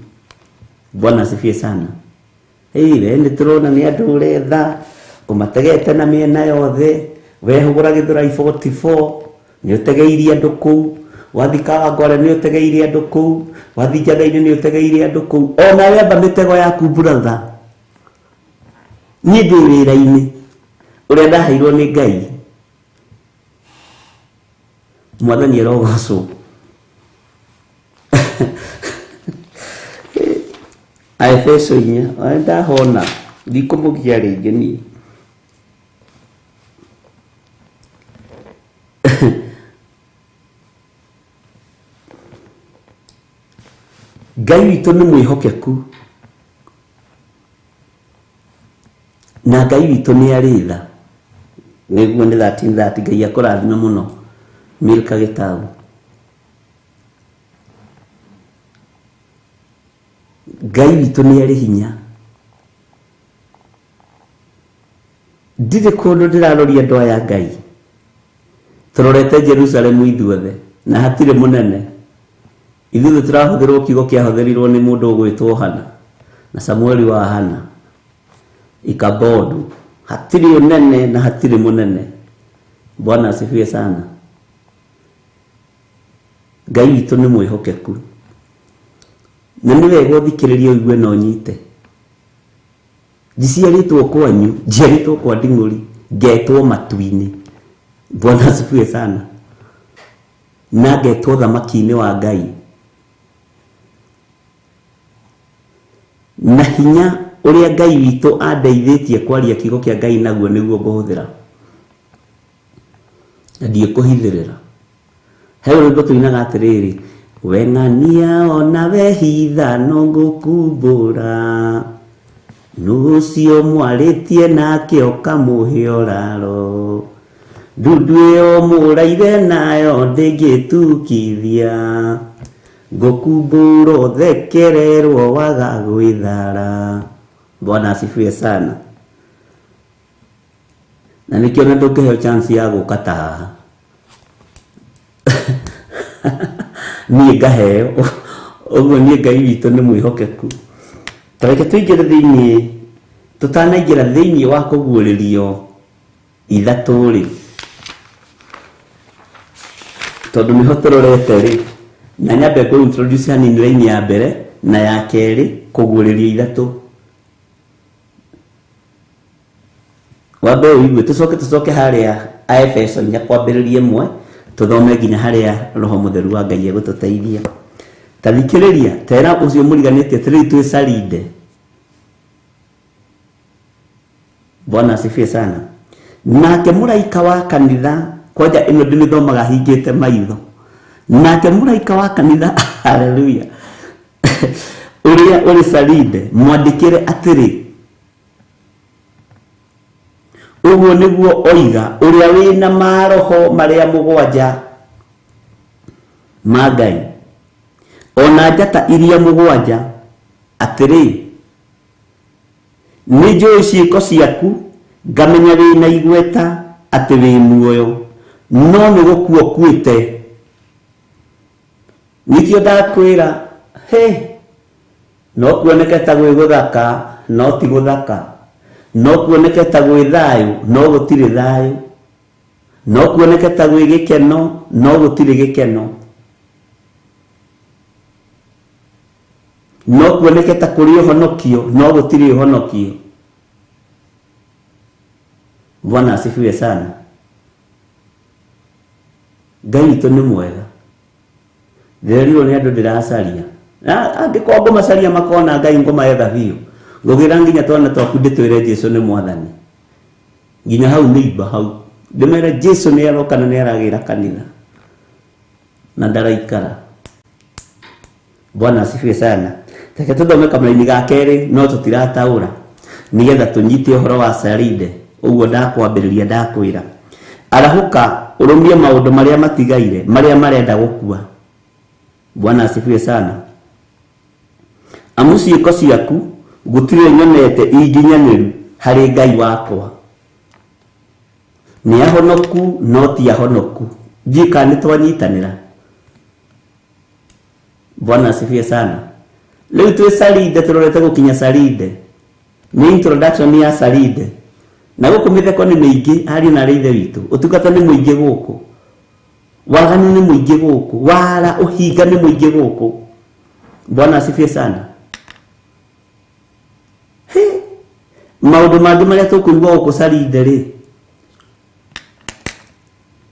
Bwana asifiwe sana. Nĩ tũrona nĩ andũ ũretha, ũmategete na mĩena yothe, wehũgũra Gĩthũrai 44 nĩ ũtegeirie andũ kũu, wathi Kawangware nĩ ũtegeirie andũ kũu, wathi Njatha-inĩ nĩ ũtegeirie andũ kũu. Ona wemba mĩtego yaku brother, niĩ ndĩ wĩra-inĩ ũrĩa ndaheirwo nĩ Ngai. Mwathani arogocwo. Aefeso 4, ndahona ndikũmũgia rĩngĩ niĩ. Ngai witũ nĩ mwĩhokeku, na Ngai witũ nĩ arĩ tha. Nĩguo nĩ 13:30. Ngai akũrathime mũno Milka Gĩtaũ. Ngai witũ nĩ arĩ hinya. Ndirĩ kũndũ ndĩraroria andũ aya Ngai, tũrorete Jerusalemu ithuothe na hatirĩ mũnene. Ithuothe tũrahũthĩrwo kiugo kĩahũthĩrirwo nĩ mũndũ ũgwĩtwo Hana na Samueli wa Hana, Ikabodu. Hatirĩ ũnene na hatirĩ mũnene. Bwana asifiwe sana. Ngai witũ nĩ mwĩhokeku, na nĩ wega ũthikĩrĩrie ũigue na ũnyite. Njiciarĩtwo kwanyu, njiarĩtwo kwa nding'ũri, ngetwo matu-inĩ. Bwana asifiwe sana. Na ngetwo thamaki-inĩ wa Ngai. Na hinya ũrĩa Ngai witũ andeithĩtie kwaria kiugo kĩa Ngai naguo nĩguo ngũhũthĩra, na ndiĩkũhithĩrĩra. He rwĩmbo tũinaga atĩrĩrĩ, we ng'ania ona wehitha no ngũkumbũra, nũcio mwarĩtie nake ũkamũhe ũraro, ndundu ĩyo mũraire nayo ndĩngĩtukithia, ngũkumbũra ũthekererwo waga gwĩthara. Bwana asifiwe sana. Na nĩkĩo na ndũngĩheo chance ya gũka ta haha. Niĩ ngaheo. Ũguo niĩ Ngai witũ nĩ mwĩhokeku. Tareke tũingĩre thĩinĩ, tũtanaingĩra thĩinĩ wa kũguũrĩrio ithatũ rĩ, tondũ nĩho tũrorete rĩ, na nyambe kũ introduce hanini raini ya mbere na ya kerĩ, kũguũrĩrio ithatũ. Wambe ũigue, tũcoke harĩa Aefeso 4 kwambĩrĩria 1, tũthome nginya harĩa Roho Mũtheru wa Ngai egũtũteithia. Ta thikĩrĩria, tera ũcio mũriganĩtie atĩrĩrĩ twĩ Saride. Bwana asifiwe sana. Nake mũraika wa kanitha, kwaja ino ndĩmĩthomaga hingĩte maitho. Nake mũraika wa kanitha haleluya ũrĩa ũrĩ Saride mwandĩkĩre atĩrĩ, ũguo nĩguo oiga ũrĩa wĩna maroho marĩa mũgwanja ma Ngai, ona njata iria mũgwanja, atĩrĩ, nĩ njũĩ ciĩko ciaku, ngamenya wĩna igweta atĩ wĩ muoyo, no nĩ gũkua ũkuĩte. Nĩkĩo ndakwĩra, no kuoneke ta gwĩ gũthaka, no ti gũthaka. No kuoneke ta gwĩ thayũ, no gũtirĩ thayũ. No kuoneke ta gwĩ gĩkeno, no gũtirĩ gĩkeno. No kuoneke ta kũrĩ ũhonokio, no gũtirĩ ũhonokio. Bwana asifiwe sana. Ngai witũ nĩ mwega. Therio nĩ andũ ndĩracaria. Angĩkorwo ngũmacaria makona Ngai ngũmaetha biũ. Ngũgĩra nginya twana twaku ndĩtwĩre Jesũ nĩ mwathani. Nginya hau nĩ imba hau. Ndĩmere Jesũ nĩ aroka na nĩ aragĩra kanitha. Na ndaraikara. Bwana asifiwe sana. Reke tũthome kamũra-inĩ ga kerĩ no tũtirataũra. Nĩgetha tũnyite ũhoro wa Saride. Ũguo ndakwambĩrĩria ndakwĩra. Arahũka ũrũmie maũndũ marĩa matigaire, marĩa marenda gũkua. Bwana asifiwe sana. Amu ciĩko ciaku gũtirĩ nyonete inginyanĩru harĩ Ngai wakwa. Nĩ ahonoku no ti ahonoku. Njika nĩ twanyitanĩra. Bwana asifiwe sana. Leo twĩ Saride, tũrorete gũkinya Saride. Nĩ introduction ya Saride. Na gũkũ mĩtheko nĩ mĩingĩ harĩ na ithe witũ. Ũtungata nĩ mũingĩ gũkũ. Waganu nĩ mũingĩ gũkũ. Wara ũhinga nĩ mũingĩ gũkũ. Bwana asifiwe sana. Maũndũ mangĩ marĩa tũkũigua gũkũ Saride rĩ,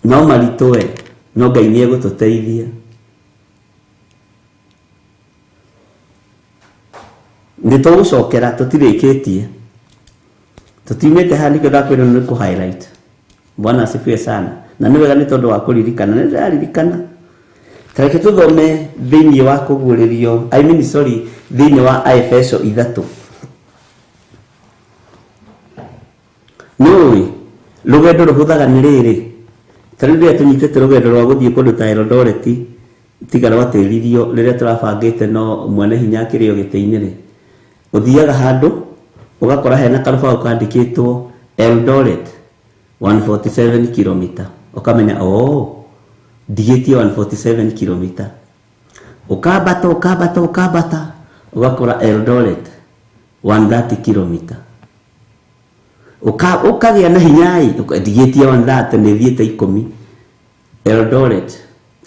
no maritũe, no Ngai nĩ egũtũteithia. Nĩ tũgũcokera tũtirĩkĩtie. Tũtimĩte haha nĩkĩo ndakwĩra nĩ kũ highlight. Bwana asifiwe sana. Na nĩ wega nĩ tondũ wa kũririkana, nĩ ndaririkana. Tareke tũthome thĩinĩ wa kũguũrĩrio, thĩinĩ wa Aefeso 3. Nĩũĩ, rũgendo rũhũthaga nĩ rĩrĩ. Tarĩu rĩrĩa tũnyitĩte rũgendo rwa gũthiĩ kũndũ ta Eldoret, tiga rwatĩririo rĩrĩa tũrabangĩte no mwene hinya akĩrĩ o gĩtĩ-inĩ rĩ. Ũthiaga handũ, ũgakora hena karũbaũ kandĩkĩtwo Eldoret 147 km. Ukamenya ndigĩtie 147 km. Ukambata ugakora Eldoret 130 km. Ukagĩa na hinyai ndigĩtie 130 nĩ thiĩte 10. Eldoret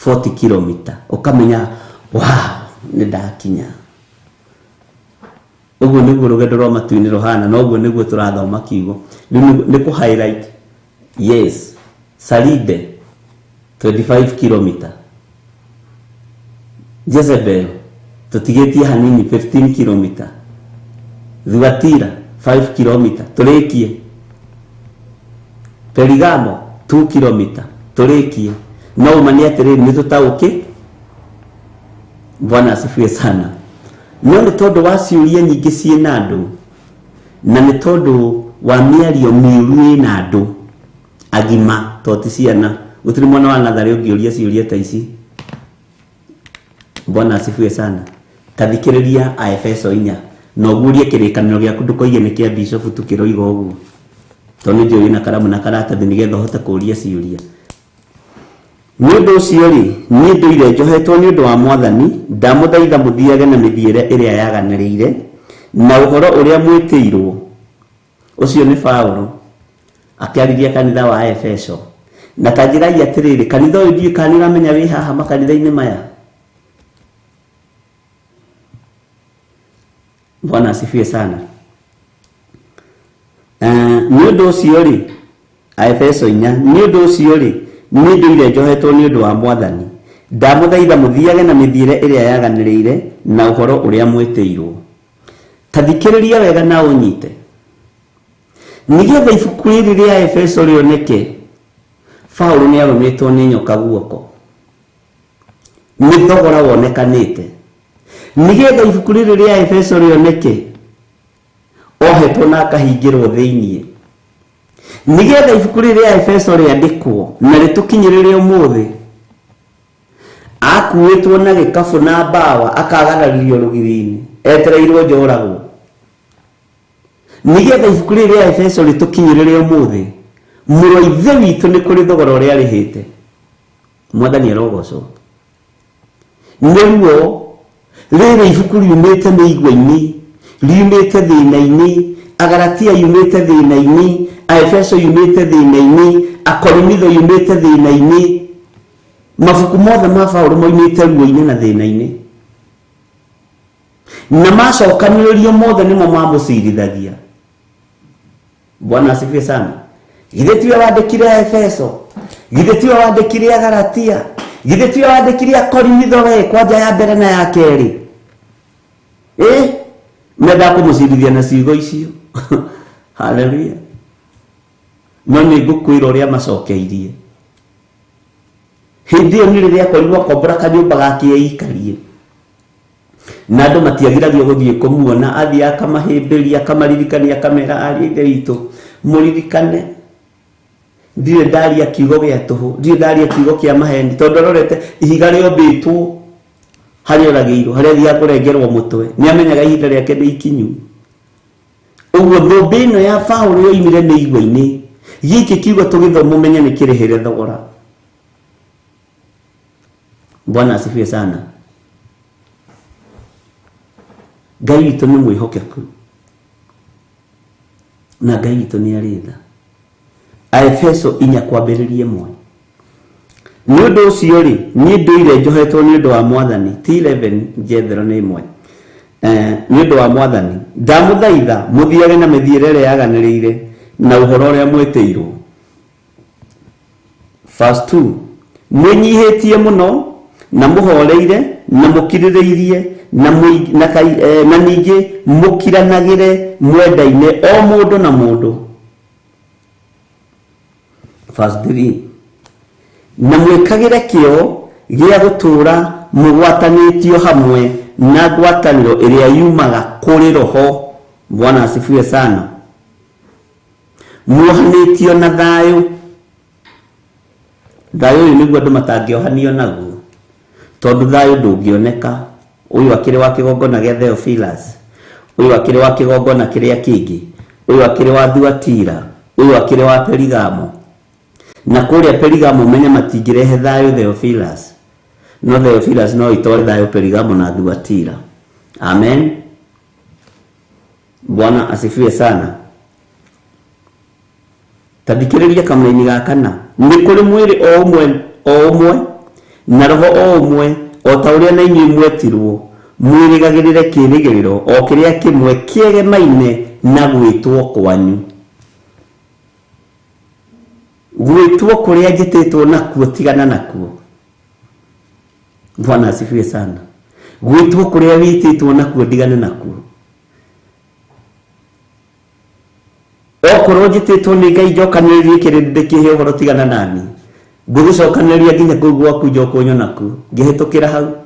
40 km. Ukamenya nĩ ndakinya. Ũguo nĩguo rũgendo rwa matu-inĩ rũhana, na ũguo nĩguo tũrathoma kiugo. Nĩ kũ highlight. Yes, Saride 25 km. Jezebel tũtigĩtie hanini 15 km. Thuatira 5 km. Tũrĩkie. Perigamo 2 km. Tũrĩkie. No ũmani atĩrĩ nĩ tũtaũkĩ. Bwana asifiwe sana. No nĩ tondũ wa ciũria nyingĩ ciĩ na andũ, na nĩ tondũ wa mĩario mĩũru ĩna andũ agima toti ciana. Gũtirĩ mwana wa Natharĩ ũngĩũria ciũria ta ici. Bwana asifiwe sana. Tathikĩrĩria Aefeso 4 na ũguũrie kĩrĩkanĩro gĩaku ndũkoige nĩ kĩa bishop tukĩroiga ũguo. Tondũ njũĩ na karamu na karatathi nĩgetha ũhote kũũria ciũria. Nĩ ũndũ ũcio rĩ, niĩ ndũire njohetwo nĩ ũndũ wa Mwathani, ndamũthaitha mũthiage na mĩthiĩre ĩrĩa yaganĩrĩire na ũhoro ũrĩa mwĩtĩirwo. Ũcio nĩ Paulo akĩarĩria kanitha wa Efeso. Na kanjĩrai atĩrĩrĩ, kanitha ũyũ ndiĩ kana nĩramenya wĩ haha makanitha-inĩ maya. Bwana asifiwe sana. Nĩ ũndũ ũcio rĩ, Aefeso 4, nĩ ũndũ ũcio rĩ, nĩ ndũire njohetwo nĩ ũndũ wa Mwathani, ndamũthaitha mũthiage na mĩthiĩre ĩrĩa yaganĩrĩire na ũhoro ũrĩa mwĩtĩirwo. Tathikĩrĩria wega na ũnyite. nigetha ibuku rĩrĩ rĩa Efeso rĩoneke Paulo nĩ arũmĩtwo nĩ nyoka guoko, nĩ thogora wonekanĩte. Nigetha ibuku rĩrĩ rĩa Efeso rĩoneke ohetwo na akahingĩrwo thĩinĩ. Nigetha ibuku rĩrĩ rĩa Efeso rĩandĩkwo na rĩtũkinyĩrĩre ũmũthĩ, akuĩtwo na gĩkabũ na mbawa akagararirio rũgiri-inĩ etereirwo njoragwo. Nigetha ibuku rĩrĩ rĩa Efeso rĩtũkinyĩrĩre ũmũthĩ, mũrũ wa ithe witũ nĩ kũrĩ thogora ũrĩa arĩhĩte. Mwathani arogocwo. Nĩruo rĩrĩ ibuku riumĩte mĩigua-inĩ, riumĩte thĩna-inĩ, Agalatia yumĩte thĩna-inĩ, Efeso yumĩte thĩna-inĩ, Akorinitho yumĩte thĩna-inĩ. Mabuku mothe ma Paulo moimĩte ruo-inĩ na thĩna-inĩ, na macokanĩrĩrio mothe nĩmo mamũcirithagia. Bwana asifiwe sana. Githĩ tiwe wandĩkire Efeso, githĩ tiwe wandĩkire Agalatia, githĩ tiwe wandĩkire Akorinitho we kwanja ya mbere na ya kerĩ? Menda kũmũcirithia na ciugo icio. Haleluya. No nĩ ngũkwĩra ũrĩa macokeirie. Hĩndĩ ĩyo nĩ rĩrĩa akorirwo akombora kanyũmba gake eikarie, na andũ matiagiragio gũthiĩ kũmuona, athiĩ akamahĩmbĩria, akamaririkania, akamera ariũ ithe witũ mũririkane, ndirĩ ndaria kiugo gĩa tũhũ, ndirĩ ndaria kiugo kĩa maheni, tondũ arorete ihiga rĩombĩtwo harĩa oragĩirwo, harĩa athiaga kũrengerwo mũtwe, nĩ amenyaga ihinda rĩake nĩ ikinyu. Ũguo thũmbĩ ĩno ya Paulo yoimire mĩigua-inĩ, gĩkĩ kiugo tũgĩthoma ũmenye nĩ kĩrĩhĩre thogora. Bwana asifiwe sana. Ngai witũ nĩ mwĩhokeku, na Ngai witũ nĩ arĩ tha. Efeso 4:1. Nĩ ũndũ ũcio rĩ, niĩ ndũire njohetwo nĩ ũndũ wa Mwathani, ti 11 njethero nĩ 1. Nĩ ũndũ wa Mwathani ndamũthaitha mũthiage na mĩthiĩre ĩrĩa yaganĩrĩire na ũhoro ũrĩa mwĩtĩirwo. Verse 2. Mwĩnyihĩtie mũno na mũhoreire na mũkirĩrĩirie na ningĩ mũkiranagĩre mwendaine o mũndũ na mũndũ. Verse 3. Na mwĩkagĩre kĩo gĩa gũtũũra mũgwatanĩtio hamwe na ngwatanĩro ĩrĩa yumaga kũrĩ Roho. Bwana asifiwe sana. Muohanĩtio na thayũ. Thayũ ũyũ nĩguo andũ matangĩohanio naguo, tondũ thayũ ndũngĩoneka. Ũyũ akĩrĩ wa kĩgongona gĩa Theophilus, ũyũ akĩrĩ wa kĩgongona kĩrĩa kĩngĩ, ũyũ akĩrĩ wa Thuatira, ũyũ akĩrĩ wa Perigamo. Na kũrĩa Perigamo menye matingĩrehe thayũ Theophilus, no Theophilus no itware thayũ Perigamo na Thuatira. Amen. Bwana asifiwe sana. Tandikĩrĩria kamũra-inĩ ga kana. Nĩ kũrĩ mwĩrĩ o ũmwe na roho o ũmwe, o ta ũrĩa na inyuĩ mwetirwo, mwĩrĩgagĩrĩre kĩĩrĩgĩrĩro o kĩrĩa kĩmwe kĩegemaine na gwĩtwo kwanyu. Gwĩtwo kũrĩa njĩtĩtwo nakuo tigana nakuo. Bwana asifiwe sana. Gwĩtwo kũrĩa wĩtĩtwo nakuo ndigane nakuo. Okorwo njĩtĩtwo nĩ Ngai njokanĩrĩrie kĩrĩndĩ kĩhe ũhoro tigana nani, ngũgũcokanĩrĩria nginya kũu gwaku njoka ũnyonaku ngĩhĩtũkĩra hau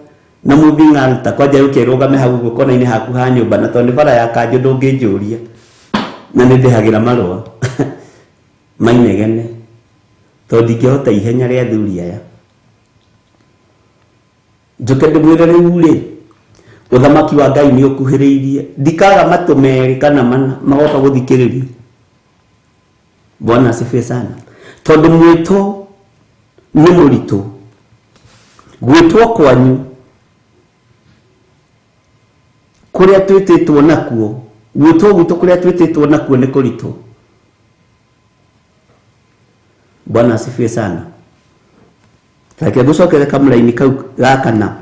na moving altar kwanja ũkĩrũgame hau ũguo kona-inĩ haku ha nyũmba, na tondũ bara ya kanjũ ndũngĩnjũria na nĩ ndĩhagĩra marũa mainegene, tondũ ndingĩhota ihenya rĩa athuri aya. Njoke ndĩmwĩre rĩu rĩ, ũthamaki wa Ngai nĩ ũkuhĩrĩirie, ndikaga matũ merĩ kana mana magoka gũthikĩrĩria. Bwana asifiwe sana. Tondũ mwĩtwo nĩ mũritũ, gwĩtwo kwanyu kũrĩa twĩtĩtwo nakuo, gwĩtwo gwitũ kũrĩa twĩtĩtwo nakuo nĩ kũritũ. Bwana asifiwe sana. Reke tũcokere kamũra-inĩ kau ga kana.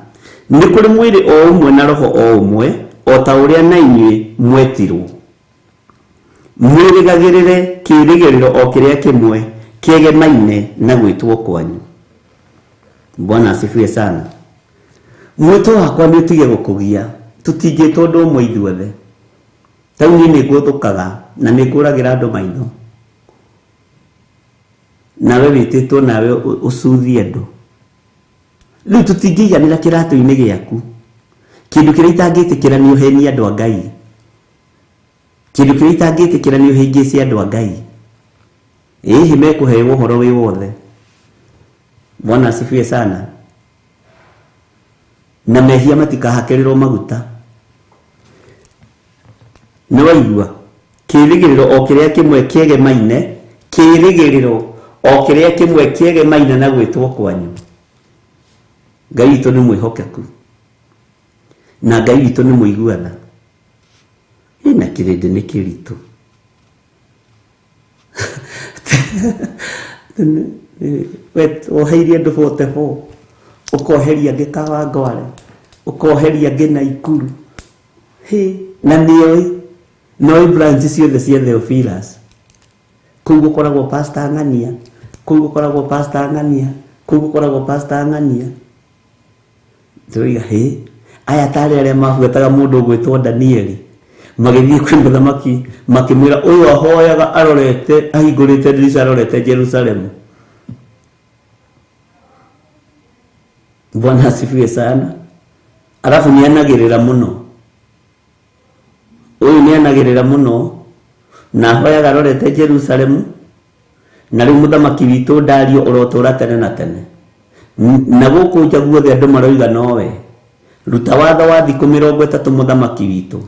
Nĩ kũrĩ mwĩrĩ o ũmwe na roho o ũmwe, o ta ũrĩa na inyuĩ mwetirwo, mwĩrĩgagĩrĩre kĩĩrĩgĩrĩro o kĩrĩa kĩmwe kĩegemaine na gwĩtwo kwanyu. Bwana asifiwe sana. Mwĩtwo wakwa nĩ ũtige gũkũgia, tũtingĩtwo ũndũ ũmwe ithuothe. tau ni nguthukaga na nikuragira andu maitho nawe wititwo nawe ucuthie andu riu tutingiganira kiratu-ini giaku kindu kiria itangitikira ni uheni andu a Ngai kindu kiria itangitikira ni uhingicie andu a Ngai mekuhewa uhoro wi wothe. Bwana asifiwe sana. Na mehia matikahakirirwo maguta. Nĩ waigua kĩrĩgĩrĩro o kĩrĩa kĩmwe kĩegemaine, kĩrĩgĩrĩro o kĩrĩa kĩmwe kĩegemaine na gwĩtwo kwanyu. Ngai witũ nĩ mwĩhokeku na Ngai witũ nĩ mũiguana. Na kĩrĩndĩ nĩ kĩritũ. Oheirie andũ 44 ukoheria angĩ Kawangware ukoheria angĩ Naikuru na nĩoĩ branch ciothe cia Theophilus. Kũu gũkoragwo pastor Ng'ania, kũu gũkoragwo pastor Ng'ania, kũu gũkoragwo pastor Ng'ania. Tũiga aya tarĩ arĩa mabuataga mũndũ ũgwĩtwo Danieli magĩthiĩ kwĩ mũthamaki makĩmwĩra ũyũ ahoyaga arorete ahingũrĩte ndirisha arorete Jerusalemu. Bwana asifiwe sana. Alafu nianagĩrĩra mũno. Ũyũ nianagĩrĩra mũno na ahoyaga arorete Jerusalemu na rĩu mũthamaki witũ Dario ũrotũra tene na tene. Na gũkũ nja guothe andũ maroiga nowe ruta watho wa thikũ 30 mũthamaki witũ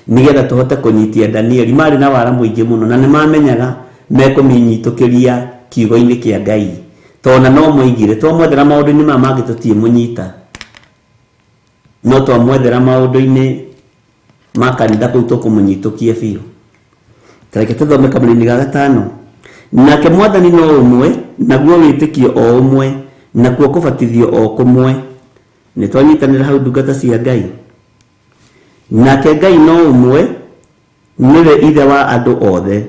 nigetha tũhote kũnyitia Danieli. Marĩ na wara mũingĩ mũno na nĩmamenyaga mekũmĩnyitũkĩria kiugo-inĩ kĩa Ngai tona no moigire twamwethera maũndũ-inĩ maya mangĩ tũtiĩ mũnyita no twamwethera maũndũ-inĩ ma kanitha kũu tũkũmũnyitũkie biũ. Tareke tũthome kamũrĩ-inĩ ga 5. Nake Mwathani no ũmwe naguo wĩtĩkio o ũmwe nakuo kũbatithio o kũmwe. Nĩtwanyitanĩra hau ndungata cia Ngai. Nake Ngai no ũmwe nĩwe ithe wa andũ othe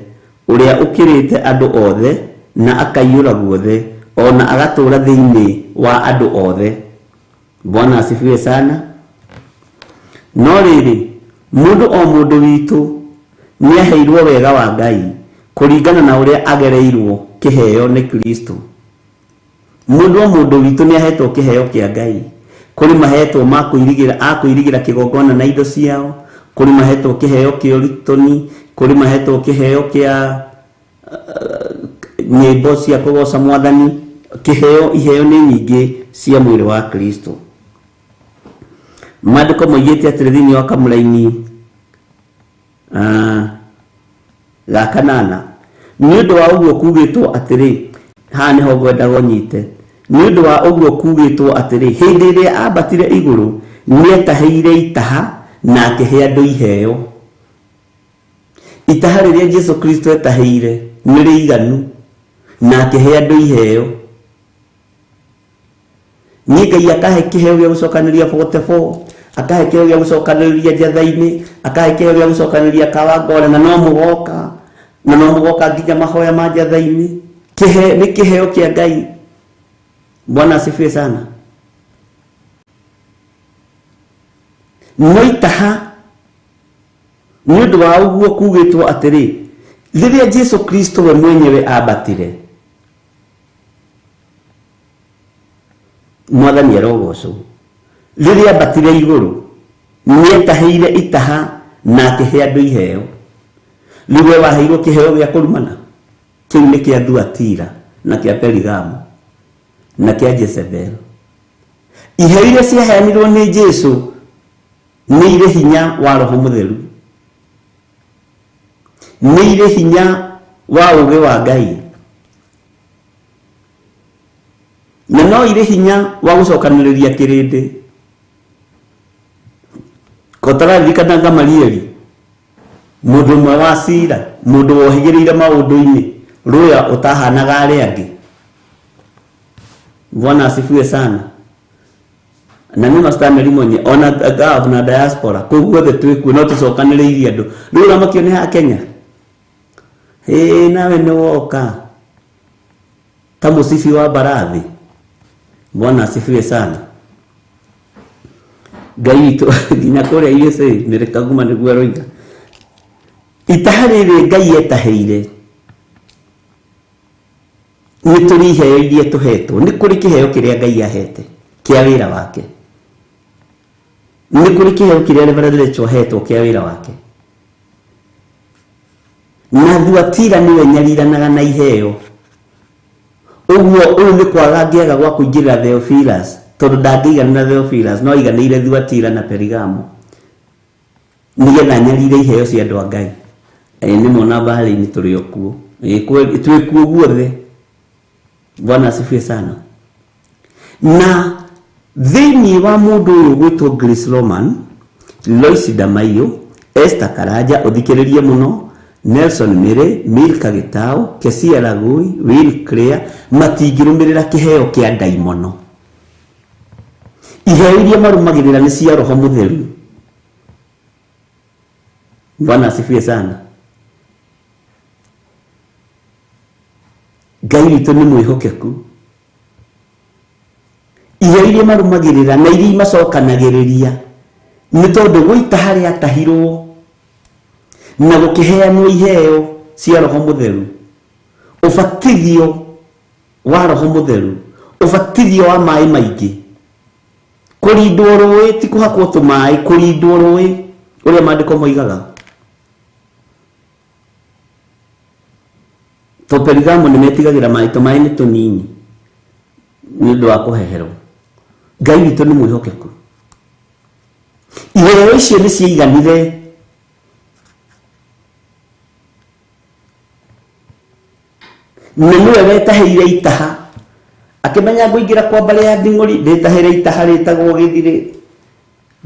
ũrĩa ũkĩrĩte andũ othe na akaiyũra guothe ona agatũra thĩinĩ wa andũ othe. Bwana asifiwe sana. No rĩrĩ mũndũ o mũndũ witũ nĩaheirwo wega wa Ngai kũringana na ũrĩa agereirwo kĩheo nĩ Kristo. Mũndũ o mũndũ witũ nĩahetwo kĩheo kĩa Ngai. Kũrĩ mahetwo ma kũirigĩra kĩgongona na indo ciao, kũrĩ mahetwo kĩheo kĩa ũrutani, kũrĩ mahetwo kĩheo kĩa nyĩmbo cia kũgoca Mwathani. Iheo nĩ nyingĩ cia mwĩrĩ wa Kristo. Maandĩko moigĩte atĩrĩ thĩinĩ wa kamũra-inĩ ga 8 nĩ ũndũ wa ũguo kugĩtwo atĩrĩ, haha nĩho ngwendaga ũnyite. Nĩ ũndũ wa ũguo kugĩtwo atĩrĩ, hĩndĩ ĩrĩa ambatire igũrũ nĩetahĩire itaha na akĩhe andũ iheo. Itaha rĩrĩa Jesu Kristo etahĩire nĩ rĩiganu na akĩhe andũ iheo. Ngai akahe kĩheo gĩa gũcokanĩria 44, akahe kĩheo gĩa gũcokanĩria Njatha-inĩ, akahe kĩheo gĩa gũcokanĩria Kawangware na no mũgoka nginya mahoya ma Njatha-inĩ. Nĩ kĩheo kĩa Ngai. Bwana asifiwe sana. No itaha nĩ ũndũ wa ũguo kugĩtwo atĩrĩ, rĩrĩa Jesu Kristo we mwenyewe ambatire, Mwathani arogocwo, rĩrĩa ambatire igũrũ nĩetahĩire itaha na akĩhe andũ iheo. Rĩu we waheirwo kĩheo gĩa kũrumana, kĩu nĩ kĩa Thuatira na kĩa Perigamo na kĩa Jezebel. Iheo iria ciaheanirwo nĩ Jesu nĩ irĩ hinya wa Roho Mũtheru, nĩ irĩ hinya wa ũũgĩ wa Ngai, na no irĩ hinya wa gũcokanĩrĩria kĩrĩndĩ. Kotararirikana Gamalieli, mũndũ ũmwe wa Sira, mũndũ wohĩgĩrĩire maũndũ-inĩ, rũya ũtahanaga arĩa angĩ. Bwana asifiwe sana. Na nĩ mastameri mwenye ona gava na diaspora koguo the twĩkuo no tũcokanĩrĩirie andũ. Rĩu ramakio nĩ ha Kenya. Nawe nĩ woka ta mũcibi wa mbarathi. Bwana asifiwe sana. Ngai witũ nginya kũrĩa USA nĩrĩ kaguma nĩguo aroiga itahari ngai etaheire ni turihe irie tuhetwo ni kuri kiheo kiria ngai ahete kia wira wake ni kuri kiheo kiria Reverend Rachel ahetwo kia wira wake na Thuatira niwe nyariranaga na iheo uguo ni kwaga ngiaga gwa kuingirira Theophilus tondu ndangĩigana na Theophilus no aiganĩire Thuatira na Perigamo nigetha nyarire iheo cia andũ a Ngai ni mona bahari-inĩ tũrĩ okuo twĩ kuo guothe. Bwana asifiwe sana. Na thĩinĩ wa mũndũ ũyũ gwĩtwo Grace Roman, Lois Damaio, Esther Karanja ũthikĩrĩrie mũno, Nelson Mere, Milka Gitau, Kesia Lagui, Will Clare matingĩrũmĩrĩra kĩheo kĩa ndaimono. Iheo iria marũmagĩrĩra nĩ cia Roho Mũtheru. Bwana asifiwe sana. Ngai witũ nĩ mwĩhokeku. Iheo iria marũmagĩrĩra na iria macokanagĩrĩria nĩ tondũ gũita harĩa atahirwo na gũkĩheanwo iheo cia Roho Mũtheru, ũbatithio wa Roho Mũtheru, ũbatithio wa maĩ maingĩ, kũrindwo rũĩ, ti kũhakwo tũmaĩ, kũrindwo rũĩ ũrĩa maandĩko moigaga. To Perigamo nĩ metigagĩra maĩ nĩ tũnini nĩ ũndũ wa kũheherwo. Ngai witũ nĩ mwĩhokeku. Iheo icio nĩ ciaiganire na niwe wetaheire itaha akĩmenya ngũingĩra kwa mbarĩ ya Nding'ũri ndĩtaheire itaha rĩtagwo Gĩthirĩ,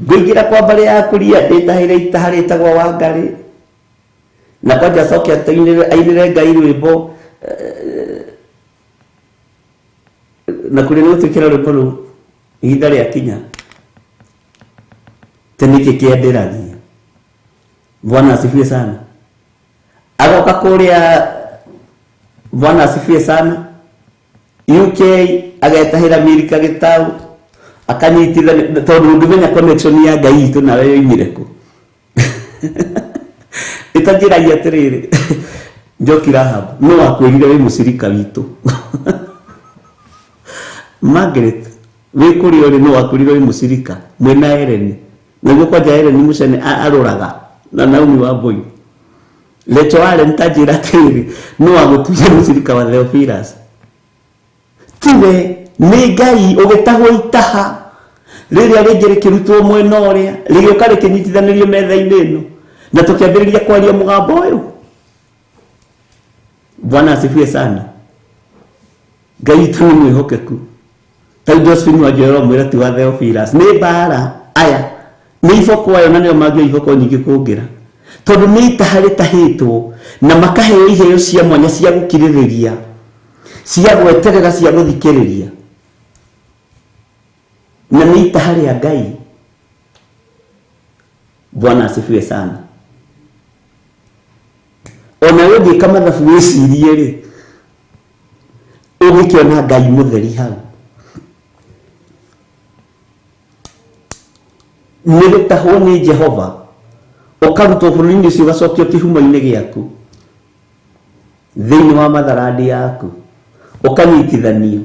ngũingĩra kwa mbarĩ ya Kuria ndĩtaheire itaha rĩtagwo Wangarĩ, na kwanja acoke ainĩre Ngai rwĩmbo na kũrĩ nĩ gũtwĩkĩra rwĩmbo rũu ihinda rĩakinya tenĩkĩ kĩenderagia. Bwana asifiwe sana. Agoka kũrĩa, Bwana asifiwe sana, UK agetahĩra Milka Gitau akanyitithania tondũ ndũmenya connection ya Ngai itũ nawe yoimire kũ. Itanjĩragia atĩrĩrĩ Njoki Rahab no wakwĩrire wĩ mũcirika witũ. Margaret wĩ kũrĩa ũrĩ no wakwĩrire wĩ mũcirika mwena Hereni nĩguo kwanja Hereni Mũcene arũraga na Naomi Wambui. Rachel Allen tanjĩra atĩrĩrĩ no wagũtuire mũcirika wa Theophilus. Tiwe nĩ Ngai ũgĩtahwo itaha rĩrĩa rĩngĩ rĩkĩrutwo mwena ũrĩa rĩgĩũka rĩkĩnyitithanĩrio metha-inĩ ĩno na tũkĩambĩrĩria kwaria mũgambo ũyũ. Bwana asifiwe sana. Ngai witũ nĩ mwĩhokeku. Ta Josephine Wanjiru mwĩra ti wa Theophilus nĩ mbara aya nĩ iboko ayo na nĩo mangĩoya iboko nyingĩ kũngĩra tondũ nĩ itaha rĩtahĩtwo na makaheo iheo cia mwanya cia gũkirĩrĩria, cia gweterera, cia gũthikĩrĩria, na nĩ itaha rĩa Ngai. Bwana asifiwe sana. Ona ũngĩka mathabu wĩcirie rĩ ũgĩkĩona Ngai mũtheri hau nĩ gũtahwo nĩ Jehova ũkarutwo bũrũri-inĩ ũcio ũgacokio kĩhumo-inĩ gĩaku thĩinĩ wa matharandi yaku ũkanyitithanio.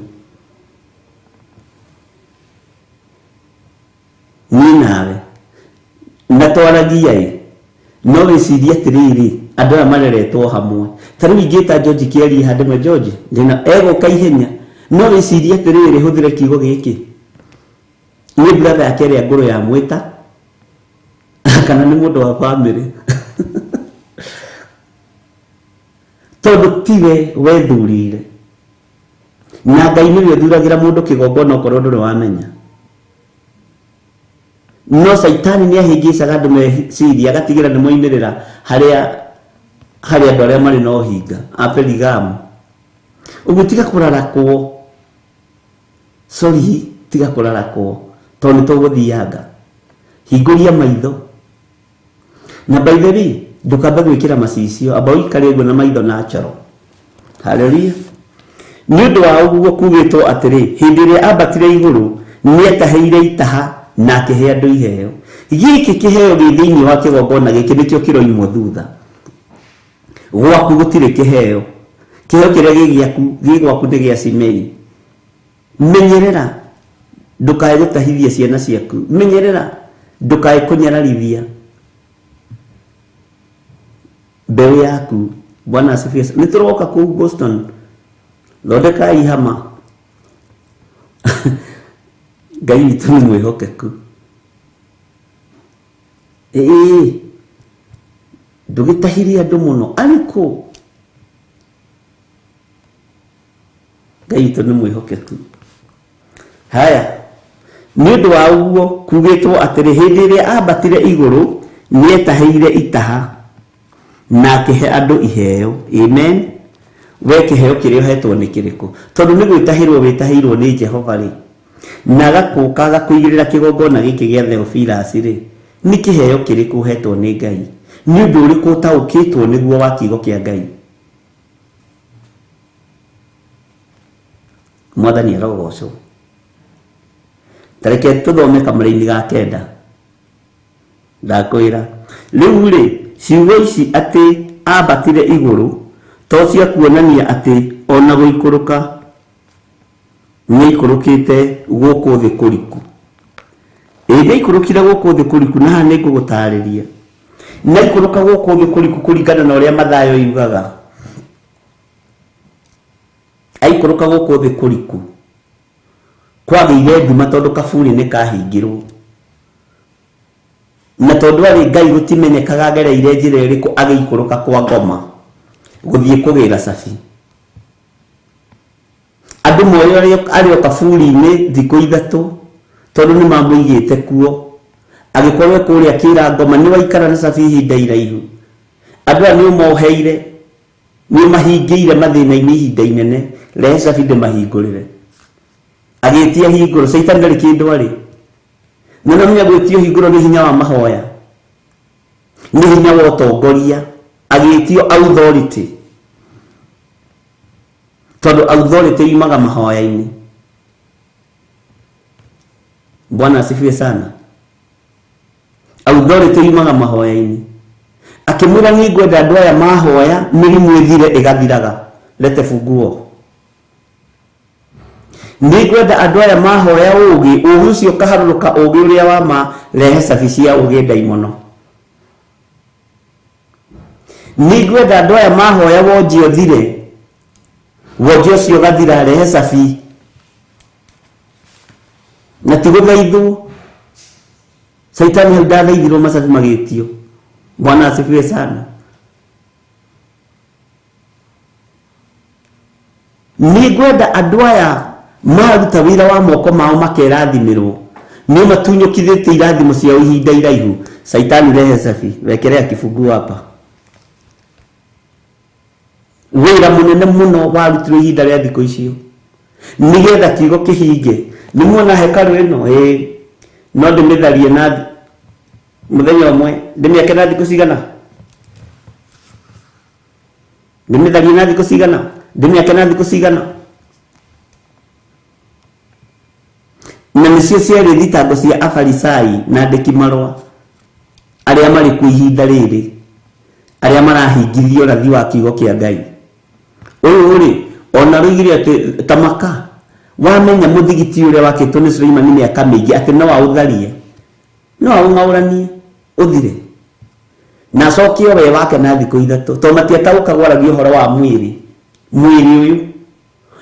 Niĩ nawe na twaragia no wĩcirie atĩrĩrĩ andũ aya mareretwo hamwe. Ta rĩu ingĩta George Kieri handĩmwe George ndĩna egũka ihenya no wĩcirie atĩrĩrĩ hũthĩre kiugo gĩkĩ nĩ brother yake ĩrĩa ngũrũ ya mwĩta kana nĩ mũndũ wa bamĩrĩ tondũ tiwe wethurire na Ngai nĩwe ũthuragĩra mũndũ kĩgongona okorwo ndũrĩ wamenya. No Saitani nĩ ahĩngĩcaga andũ meciria agatigĩra nĩ moimĩrĩra harĩa andũ arĩa marĩ na ũhinga a Perigamo. Ũguo tiga kũrarakwo, sorry, tiga kũrarakwo tondũ nĩ tũgũthianga. Hingũria maitho na by the way ndũkambe gwĩkĩra macicio amba ũikare ũguo na maitho na choro. Haleluya. Nĩ ũndũ wa ũguo kuugĩtwo atĩrĩ hĩndĩ ĩrĩa ambatire igũrũ nĩ ataheire itaha na akĩhe andũ iheo. Gĩkĩ kĩheo gĩ thĩinĩ wa kĩgongona gĩkĩ nĩkĩo kĩroimwo thutha. gwaku gutire kiheo kiria gigiaku gigwaku ndi gia Simei. Menyerera ndukae gutahithia ciana ciaku, menyerera ndukae kunyararithia mbeu yaku. Bwana asifiwe. Nituroka ku Boston thondeka ihama Ngai witũ nĩ mwĩhokeku. Ndũgĩtahirie andũ mũno ariko Ngai witũ nĩ mwĩhokeku. Haya, nĩ ũndũ wa ũguo kugĩtwo atĩrĩ hĩndĩ ĩrĩa ambatire igũrũ nĩetaheire itaha na akĩhe andũ iheo. Amen. We kĩheo kĩrĩa ũhetwo nĩ kĩrĩkũ? Tondũ nĩ gwĩtahĩrwo wĩtahĩirwo nĩ Jehova rĩ, na gakũka gakũigĩrĩra kĩgongona gĩkĩ gĩa Theophilus rĩ, nĩ kĩheo kĩrĩkũ ũhetwo nĩ Ngai? Nĩ ũndũ ũrĩkũ ũtaũkĩtwo nĩguo wa kiugo kĩa Ngai? Mwathani arogocwo. Tareke tũthome kamũra-inĩ ga 9 ndakwĩra. Rĩu rĩ, ciugo ici atĩ ambatire igũrũ to cia kuonania atĩ ona gũikũrũka nĩ ikũrũkĩte gũkũ thĩ kũriku. Nĩ ikũrũkire gũkũ thĩ kũriku, na nĩ ngũgũtarĩria. Na ikũrũka gũkũ thĩ kũriku kũringana na ũrĩa Mathayo yugaga. Aikũrũka gũkũ thĩ kũriku kwagĩire nduma tondũ kaburi nĩ kahingirwo, na tondũ arĩ Ngai gũtimenyekaga agereire njĩra ĩrĩkũ agĩikũrũka kwa ngoma gũthiĩ kũgĩra cabi. Andũ moyo arĩ o kaburi-inĩ thikũ 3 tondũ nĩ mamũigĩte kuo, agĩkorwo kũrĩa kĩra ngoma nĩ waikara na cabi ihinda iraihu. Andũ aya nĩ ũmoheire, nĩ mahingĩire mathĩna-inĩ ihinda inene, rehe cabi ndĩmahingũrĩre. Agĩtia hingũro, Saitani ndarĩ kĩndũ arĩ. Na nĩ gwĩtio hingũro nĩ hinya wa mahoya, nĩ hinya wa ũtongoria, agĩtio authority, tondũ authority yumaga mahoya-inĩ. Bwana asifiwe sana. Authority yumaga mahoya-inĩ. Akĩmwĩra nĩ ngwenda andũ aya mahoya mĩrimũ ĩthire ĩgathiraga, lete funguo. Nĩ ngwenda andũ aya mahoya ũũgĩ, ũũgĩ ũcio kaharũrũka ũũgĩ ũrĩa wa ma, rehe cabi cia ũũgĩ ndaimono. Nĩ ngwenda andũ aya mahoya wonje ũthire, wonje ũcio gathira, rehe cabi. Na ti gũthaithwo. Saitani hau ndathaithirwo macabi magĩtio. Bwana asifiwe sana. Nĩ ngwenda andũ aya maruta wĩra wa moko mao makerathimĩrwo, nĩ matunyũkithĩtie irathimo ciao ihinda iraihu. Saitani rehe cabi, wekelea kifunguo hapa. Wĩra mũnene mũno warutirwo ihinda rĩa thikũ icio, nĩgetha kiugo kĩhinge. Nĩ muona hekalu ĩno, no ndĩmĩtharie na mũthenya ũmwe, ndĩmĩake na thikũ cigana? Ndĩmĩtharie na thikũ cigana? Ndĩmĩake na thikũ cigana? Na nĩcio ciarĩ thitango cia Afarisai na andĩki marũa arĩa marĩ kuo ihinda rĩrĩ, arĩa marahingithio rathi wa kiugo kĩa Ngai. Ũyũ rĩ, ona rũigire atĩ tamaka wamenya mũthigiti ũrĩa wakĩtwo nĩ Suleimani mĩaka mĩingĩ atĩ no aũtharie, no aũng'aũranie ũthire, na acokie we wake na thikũ 3, tondũ matiataũka gwaragia ũhoro wa mwĩrĩ ũyũ,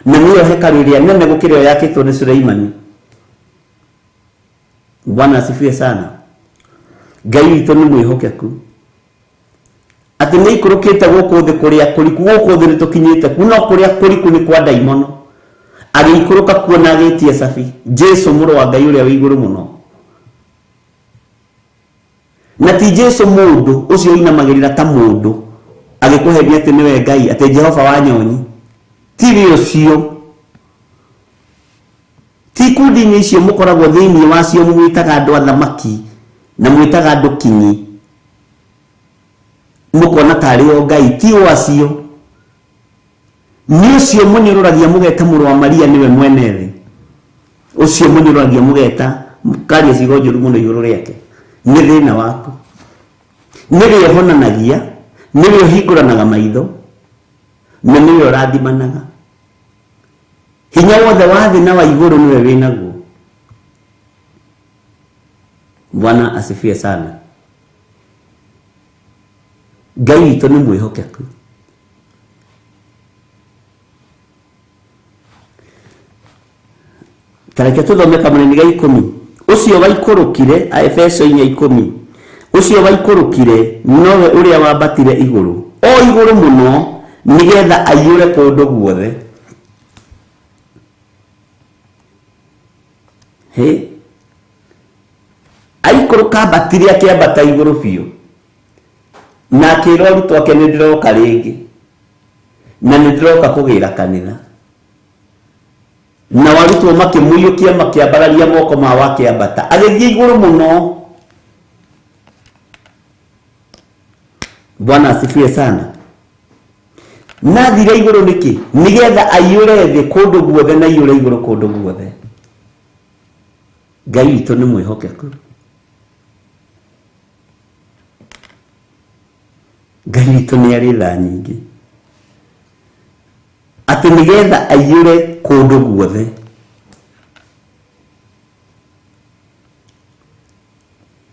na nĩyo hekalu ĩrĩa nene gũkĩra ĩyo yakĩtwo nĩ Suleimani. Bwana asifiwe sana. Ngai witũ nĩ mwĩhokeku atĩ nĩ ikũrũkĩte gũkũ thĩ kũrĩa kũriku, gũkũ thĩ nĩtũkinyĩte kuno kũrĩa kũriku nĩ kwa ndaimono, agĩikũrũka kuo na agĩtia cabi. Jesu mũrũ wa Ngai ũrĩa wĩ igũrũ mũno. Na ti Jesu mũndũ ũcio ũinamagĩrĩra ta mũndũ agĩkũheria atĩ nĩwe Ngai, atĩ Jehova wa nyonyi, ti we ũcio. Ti ikundi icio mũkoragwo thĩinĩ wacio mwĩtaga andũ athamaki na mwĩtaga andũ kinyi, mũkona tarĩ o Ngai, ti wacio. Nĩ ũcio mũnyũrũragia mũgeta mũrũ wa Maria nĩwe mwene thĩ, ũcio mũnyũrũragia mũgeta mũkaria ciugo njũru mũno igũrũ rĩake. Nĩ thĩna waku. Nĩ rĩehonanagia niwe hinguranaga maitho na niwe ũrathimanaga. Hinya wothe wa thĩ na wa igũrũ niwe wĩnaguo. Bwana asifiwe sana. Ngai witũ nĩ mwĩhokeku. Tareke tuthome kamũnini ga 10. Ũcio waikũrũkire, Efeso-inĩ 10. Ũcio waikũrũkire nowe ũrĩa wambatire igũrũ. O igũrũ mũno nigetha aiyũre kũndũ guothe. Aikũrũka ambatire akĩambata igũrũ biũ. Na akĩĩra arutwo ake nĩ ndĩroka rĩngĩ. Na nĩ ndĩroka kũgĩra kanitha. Na arutwo makĩmũiyũkia makĩambararia moko mao akĩambata. Agĩthiĩ igũrũ mũno. Bwana asifiwe sana. Nathire igũrũ nĩkĩ? Nigetha aiyũre thĩ kũndũ guothe na aiyũre igũrũ kũndũ guothe. Ngai witũ nĩ mwĩhokeku. Ngai witũ nĩ arĩ tha nyingĩ. Atĩ nigetha aiyũre kũndũ guothe.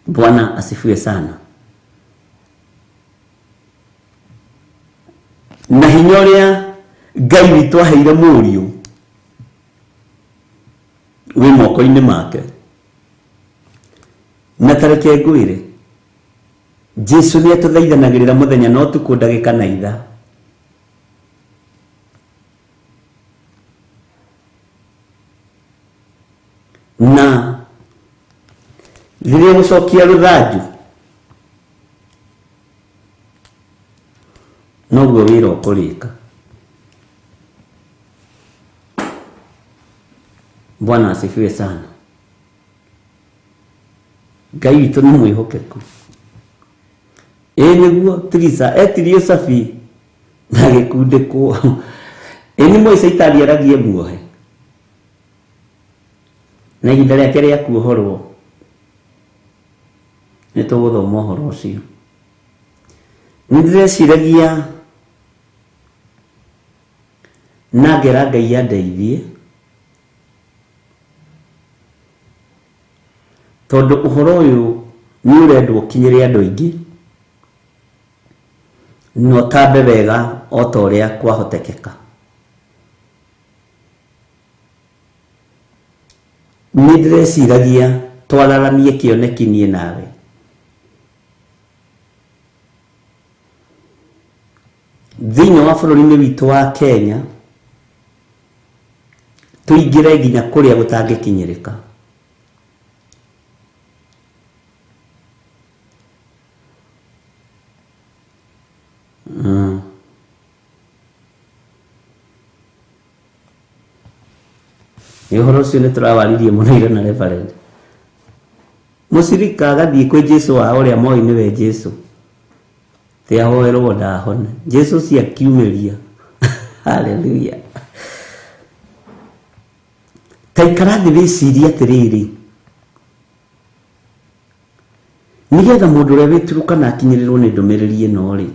Bwana asifiwe sana. Na hinya ũrĩa Ngai witũ aheire mũriũ wĩ moko-inĩ make. Na tareke ngwĩre, Jesu nĩ atũthaithanagĩrĩra mũthenya na ũtukũ ndagĩka na ithaa. Na rĩrĩa gũcokia rũthanju noguo wĩra ũkũrĩka. Bwana asifiwe sana. Ngai witũ nĩ mwĩhokeku. Nĩguo Teresa etirio Safi na gĩkundĩkwo. Nĩ Moica itariaragie muohe. Na ihinda rĩake rĩa kuohorwo nĩ tũgũthoma ũhoro ũcio. Nĩ ndĩreciragia na ngera Ngai andeithie, tondũ ũhoro ũyũ nĩ ũrendwo ũkinyĩre andũ aingĩ na ũtambe wega o ta ũrĩa kwahotekeka. Nĩ ndĩreciragia twararanie kĩoneki niĩ nawe. Thĩinĩ wa bũrũri-inĩ witũ wa Kenya tũingĩre nginya kũrĩa gũtangĩkinyĩrĩka. Ũhoro ũcio nĩ tũrawaririe mũno ira na Reverend. Mũcirika agathiĩ kwĩ Jesu wa ũrĩa moĩ nĩwe Jesu. Ahoerwo ndahone. Jesu si akiumĩria. Hallelujah. Taikara thĩ wĩcirie atĩrĩrĩ. Nigetha mũndũ ũrĩa wĩturuka na akinyĩrĩrwo nĩ ndũmĩrĩri ĩno rĩ.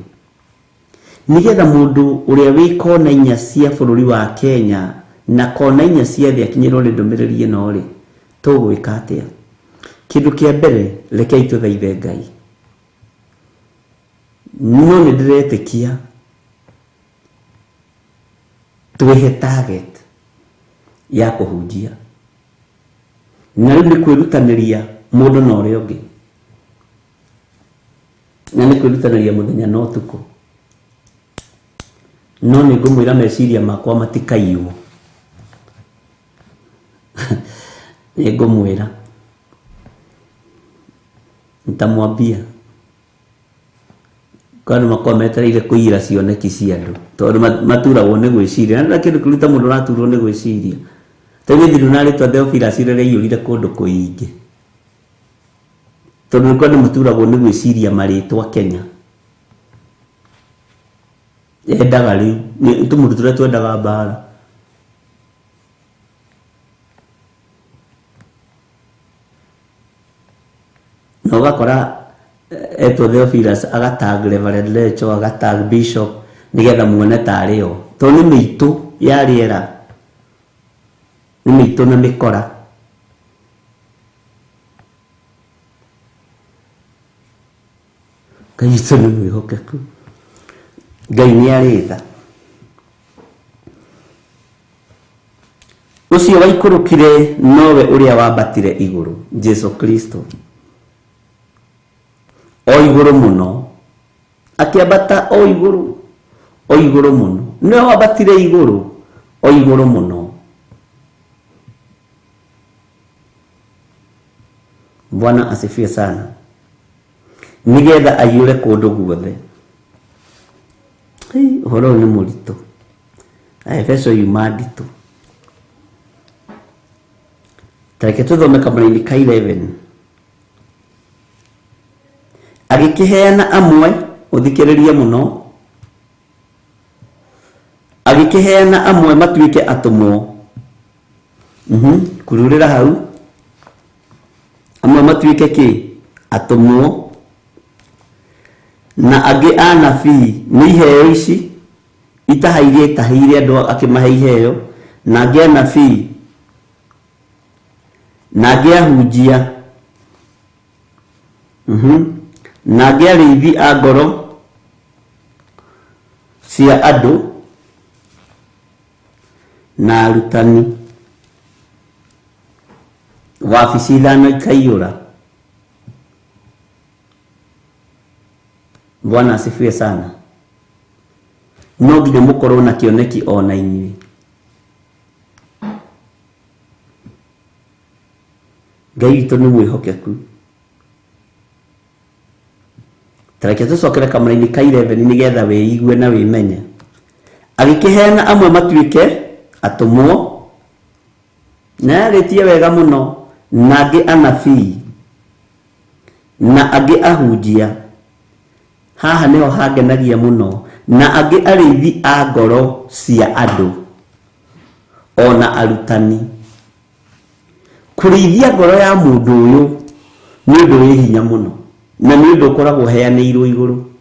Nigetha mũndũ ũrĩa wĩ kona inya cia bũrũri wa Kenya na kona inya cia thĩ akinyĩrwo nĩ ndũmĩrĩri ĩno rĩ. Tũgwĩka atĩa? Kĩndũ kĩa mbere rekei tũthaithe Ngai. No nĩ ndĩretĩkia twĩhe target ya kũhunjia. Na rĩu nĩ kwĩrutanĩria mũndũ na ũrĩa ũngĩ. Na nĩ kwĩrutanĩria mũthenya na ũtukũ. No nĩ ngũmwĩra meciria makwa matikaiywo. Nĩ ngũmwĩra. Nitamwambia. Kwani makwa metereire kũiyĩra cioneki cia andũ. Tondũ maturagwo nĩ gwĩciria. Na kĩndũ kĩruta mũndũ araturwo nĩ gwĩciria. Tondũ thirũ na rĩtwa Theophilus rĩrĩa iyũrire kũndũ kũingĩ. Tondũ nĩ kwani maturagwo nĩ gwĩciria marĩtwa Kenya. Endaga rĩu. Tũmũndũ tũrĩa twendaga mbara. Na ũgakora eto Theophilus agatag Reverend Lecho agatag Bishop nigetha muone tario to ni mitu ya riera ni mitu na mikora kaito ni mwihokeku Ngai ni aritha ucio waikurukire nowe uria wambatire iguru Jesu Kristo o iguru muno akiambata o iguru muno no wambatire iguru o iguru muno. Bwana asifiwe sana. Nigetha ayure kundu guothe horo ni murito Efeso yumaditu tareke tuthome kamaraini ka 11 agikiheana amwe uthikiririe muno agikiheana amwe matuike atumwo kururira hau amwe matuike ki atumwo na agi anabii ni iheo ici itahairie andu akimahe iheo na agi anabii na agi ahunjia na agi arithi a ngoro cia andu na arutani wabici ithano ikaiyura. Bwana asifiwe sana. No nginya mukorwo na kioneki ona inyuĩ. Ngai witũ nĩ mwĩhokeku. Tareke tucokere kamaraini ka 11 nigetha wĩigue na wĩmenye. Agĩkĩheana amwe matuĩke atumwo na arĩtie wega mũno na angĩ anabii na angĩ ahunjia. Haha niho hangenagia muno na angĩ arithi a ngoro cia andu ona arutani. Kurithia ngoro ya mundu uyu ni undu wi hinya muno na ni undu ukoragwo heanirwo iguru.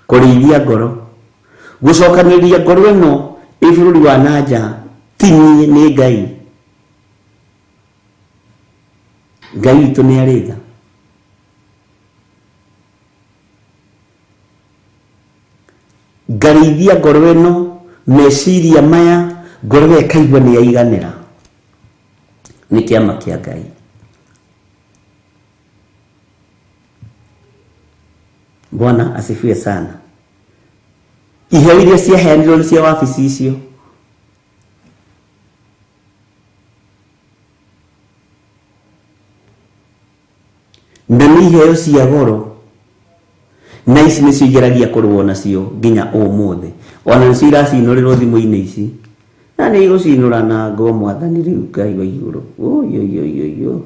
Kurithia ngoro gucokaniria ngoro ino ibũrũri wa nanja tinyi ni Ngai. Ngai witũ nĩ aritha. Ngarithia ngoro ino meciria maya ngoro ikaigua ni yaiganira ni kiama kia Ngai. Bwana asifiwe sana. Iheo iria ciaheanirwo ni cia wabici icio na ni iheo cia goro na ici nĩcio igeragia kũrũo nacio nginya ũmũthĩ. Ona nĩcio iracinũrĩrwo thimũ-inĩ ici na nĩ igũcinũra na ngo Mwathani rĩu Ngai wa igũrũ. Oyoyoyoyo.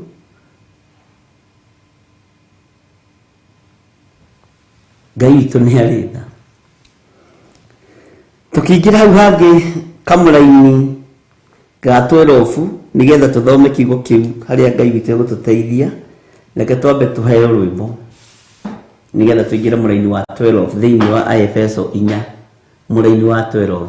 Ngai witũ nĩ aritha. Tukĩingĩra hau hangĩ kamũraini ga 12 nigetha tuthome kiugo kĩu harĩa Ngai witũ egũtũteithia. Reke twambe tuheo rwĩmbo nigetha tuingĩre mũraini wa 12 thĩinĩ wa Efeso 4 mũraini wa 12.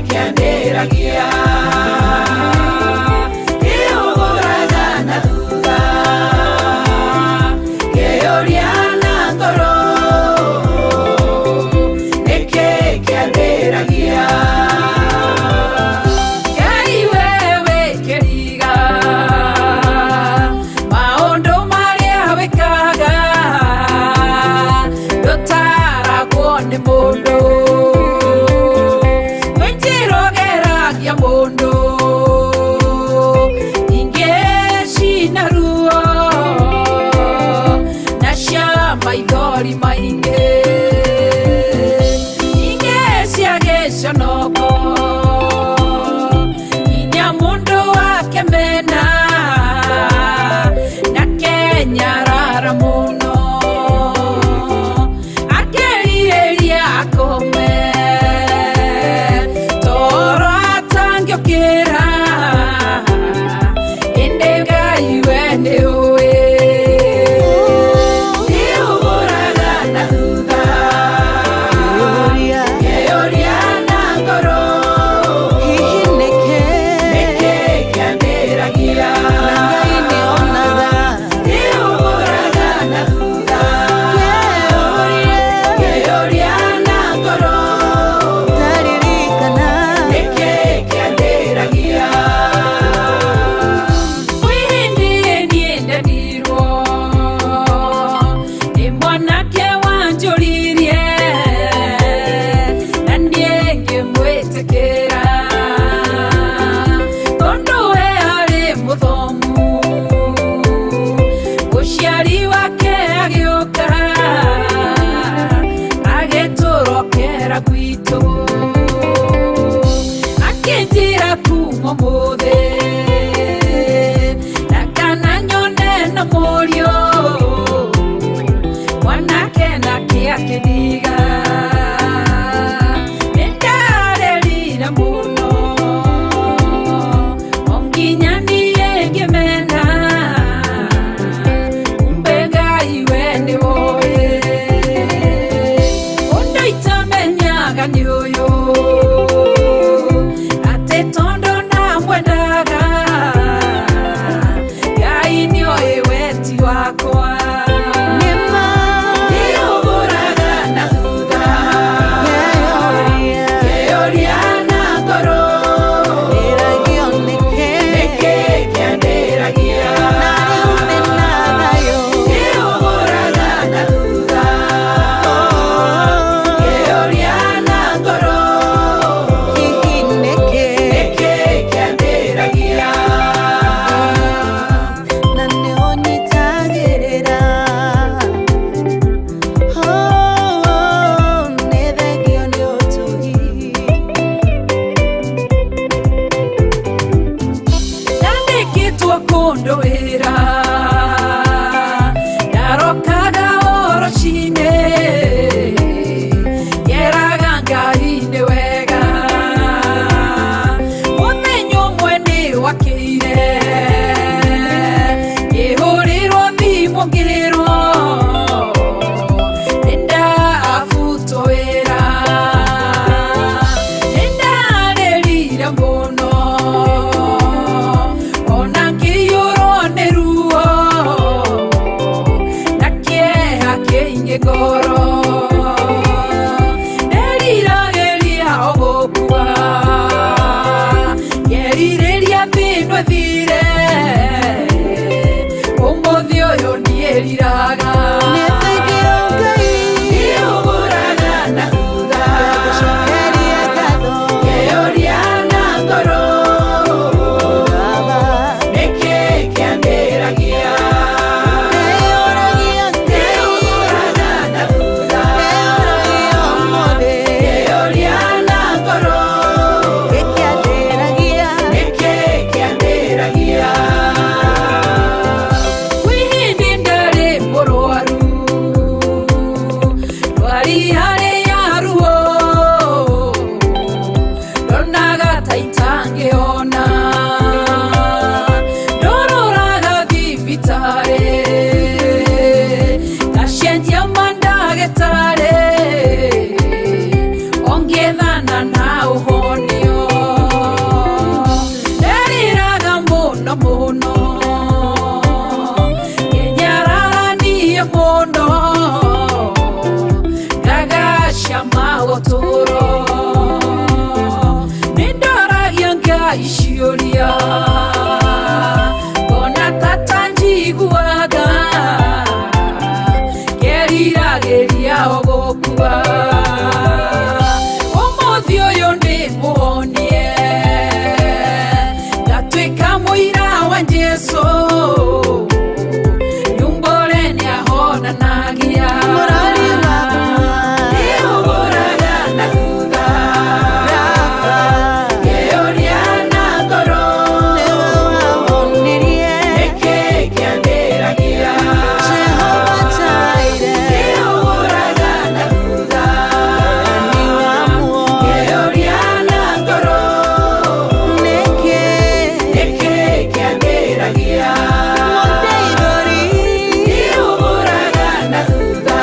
kĩandĩragia kĩũgũraga na thutha kĩũria na ngoro nĩkĩ kĩandĩragia Ngai wewe kĩriga maũndũ marĩa wĩkaga ndũtaragwo nĩ mũndũ wĩnjĩrogeragia mũndũ ingĩcina ruo na cia maithori maingĩ ingĩcia gĩconoko inya mũndũ wake mena na kenyarara mũno akĩrirĩria akome toro atangĩũkĩra ĩndĩ Ngai we nĩũĩ nĩũgũraga na thutha kĩũria na ngoro hihi nĩkĩ kĩambĩragia nĩũgũraga na thutha kĩũria na ngoro nĩkĩ kĩambĩragia kwĩhĩndĩ niĩ ndanirwo nĩ mwanake wanjũririe na niĩ ngĩmwĩtĩkĩra tondũ we arĩ mũthomu mũciari wake agĩũka agĩtũrokera gwitũ akĩnjĩra kuma ũmũthĩ na kana nyone na mũriũ mwanake nake akĩndiga nĩndarerire mũno o nginya niĩ ngĩmena kumbe Ngai we nĩwoĩ ũndũ itamenyaga nĩ ũyũ atĩ tondũ namwendaga Ngai nĩoĩ weti wakwa nĩũgũraga na thutha kĩũria na ngoro nĩkĩ kĩandĩragia nĩũgũraga na thutha kĩũria na ngoro nĩkĩ kĩandĩragia na nĩũnyitagĩrĩra nĩ thengio nĩ ũtugi Nandĩkĩtwo kũndũ wĩra ndarokaga orocinĩ ngeraga Ngai nĩ wega mũthenya ũmwe nĩ wakĩire ngĩhũrĩrwo thimũ ngĩrwo nĩndabutwo wĩra nĩndarĩrire mũno ona ngĩiyũrwo nĩ ruo na kĩeha kĩingĩ ngoro nderiragĩria o gũkua ngerirĩria thĩno ĩthire ũmũthĩ ũyũ ndiĩriraga nĩ thengio Ngai nĩũgũraga na thutha gũcokeria ngatho kĩũria na ngoro Baba nĩkĩ kĩambĩragia nĩũragia nĩũgũraga na thutha nĩũragia ũmũthĩ kĩũria na ngoro gĩkĩandĩragia nĩkĩ kĩambĩragia kwĩhĩndĩ ndarĩ muonie gatwika muira wa Jesu nyumbore ni ahona nagia Murari Iuguraga na thutha Georia na ngoro Niki kiambĩragia Iuguraga na thutha Georia na ngoro Niki kiambĩragia Iuguraga na thutha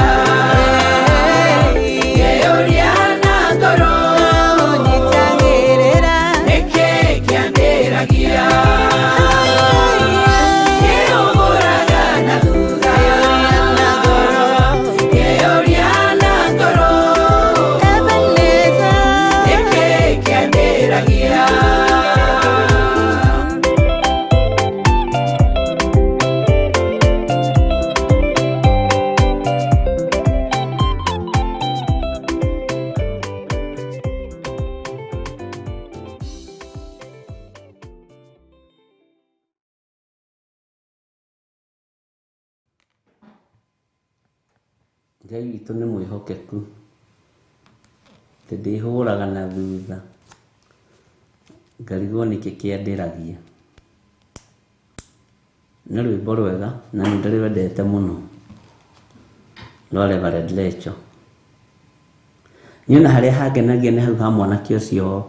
Georia na ngoro Niki kiambĩragia Iuguraga na thutha Georia na ngoro Niki kiambĩragia Ngai witũ nĩ mwĩhokeku ndĩhũraga na thutha ngarigwo nĩkĩ kĩandĩragia nĩ rwĩmbo rwega na nĩ ndĩrwendete mũno rwa Reverend Lecho nyona harĩa hangenagia nĩ hau ha mwanake ũcio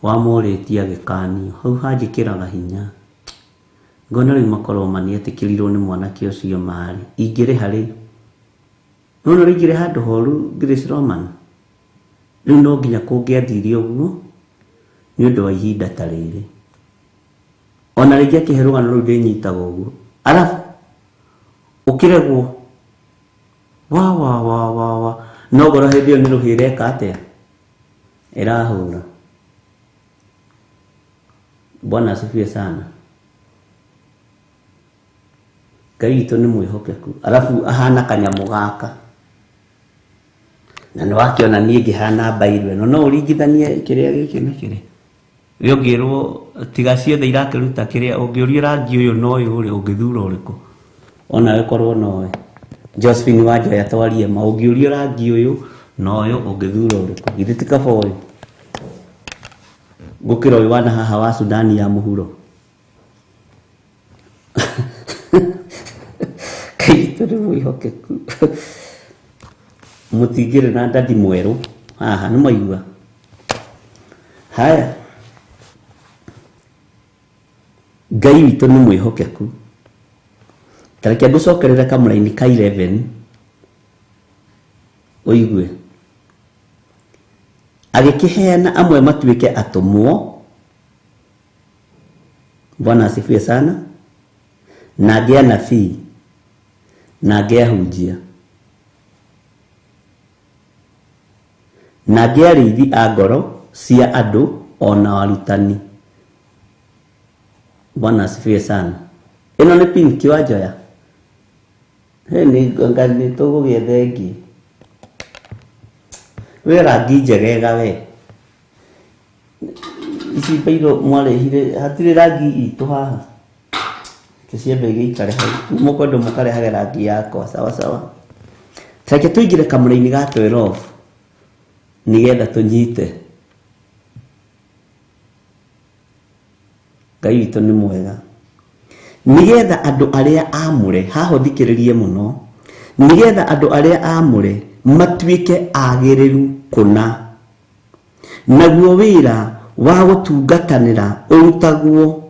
wamũrĩtie agĩkanio hau hanjĩkĩraga hinya ngona rĩu makorwo manietĩkĩrirwo nĩ mwanake ũcio marĩ ingĩrĩha rĩu no rĩngĩrĩ handũ horu Grace Roman rĩu no nginya kũngĩathirio ũguo nĩ ũndũ wa ihinda ta rĩrĩ ona rĩngĩ akĩhe rũgano rũu ndĩnyitaga ũguo alafu ũkĩregwo wa no ngoro hĩndĩ ĩyo nĩ rũhĩre eka atĩa ĩrahũra Bwana asifiwe sana Ngai witũ nĩ mwĩhokeku alafu ahana kanyamũ gaka na nĩ wakĩona niĩ ngĩhana mbairũ ĩno no ũringithanie kĩrĩa gĩkĩ na kĩrĩa ũngĩrwo tiga ciothe irakĩruta kĩrĩa ũngĩũrio rangi ũyũ na ũyũ ũrĩa ũngĩthura ũrĩkũ ona wĩkorwo nowe Josephine Wanjoya twarie ma ũngĩũrio rangi ũyũ na ũyũ ũngĩthura ũrĩkũ githĩ ti kaba ũyũ gũkĩra ũyũ wana haha wa Sudani ya mũhuro Kaitũ nĩ mwĩhokeku mũtingĩrĩ na ndadi mwerũ haha nĩ maigua haya Ngai witũ nĩ mwĩhokeku tareke ngũcokerere kamũraini ka 11 ũigue agĩkĩheana amwe matuĩke atũmwo Bwana asifiwe sana na angĩ anabii na angĩ ahunjia na angĩ arĩithi a ngoro cia andũ ona arutani Bwana asifiwe sana ĩno nĩ Pink Wanjoya nĩ tũgũgĩetha ĩngĩ wĩ rangi njegega we ici mbairũ mwarĩhire hatirĩ rangi itũ haha ciambe gĩikare hau mũkwenda mũkarehage rangi yakwa sawa sawa reke tũingĩre kamũraini ga 12 nĩgetha tũnyite Ngai witũ nĩ mwega nĩgetha andũ arĩa amũre haha thikĩrĩrie mũno nĩgetha andũ arĩa amũre matuĩke agĩrĩru kũna naguo wĩra wa gũtungatanĩra ũrutagwo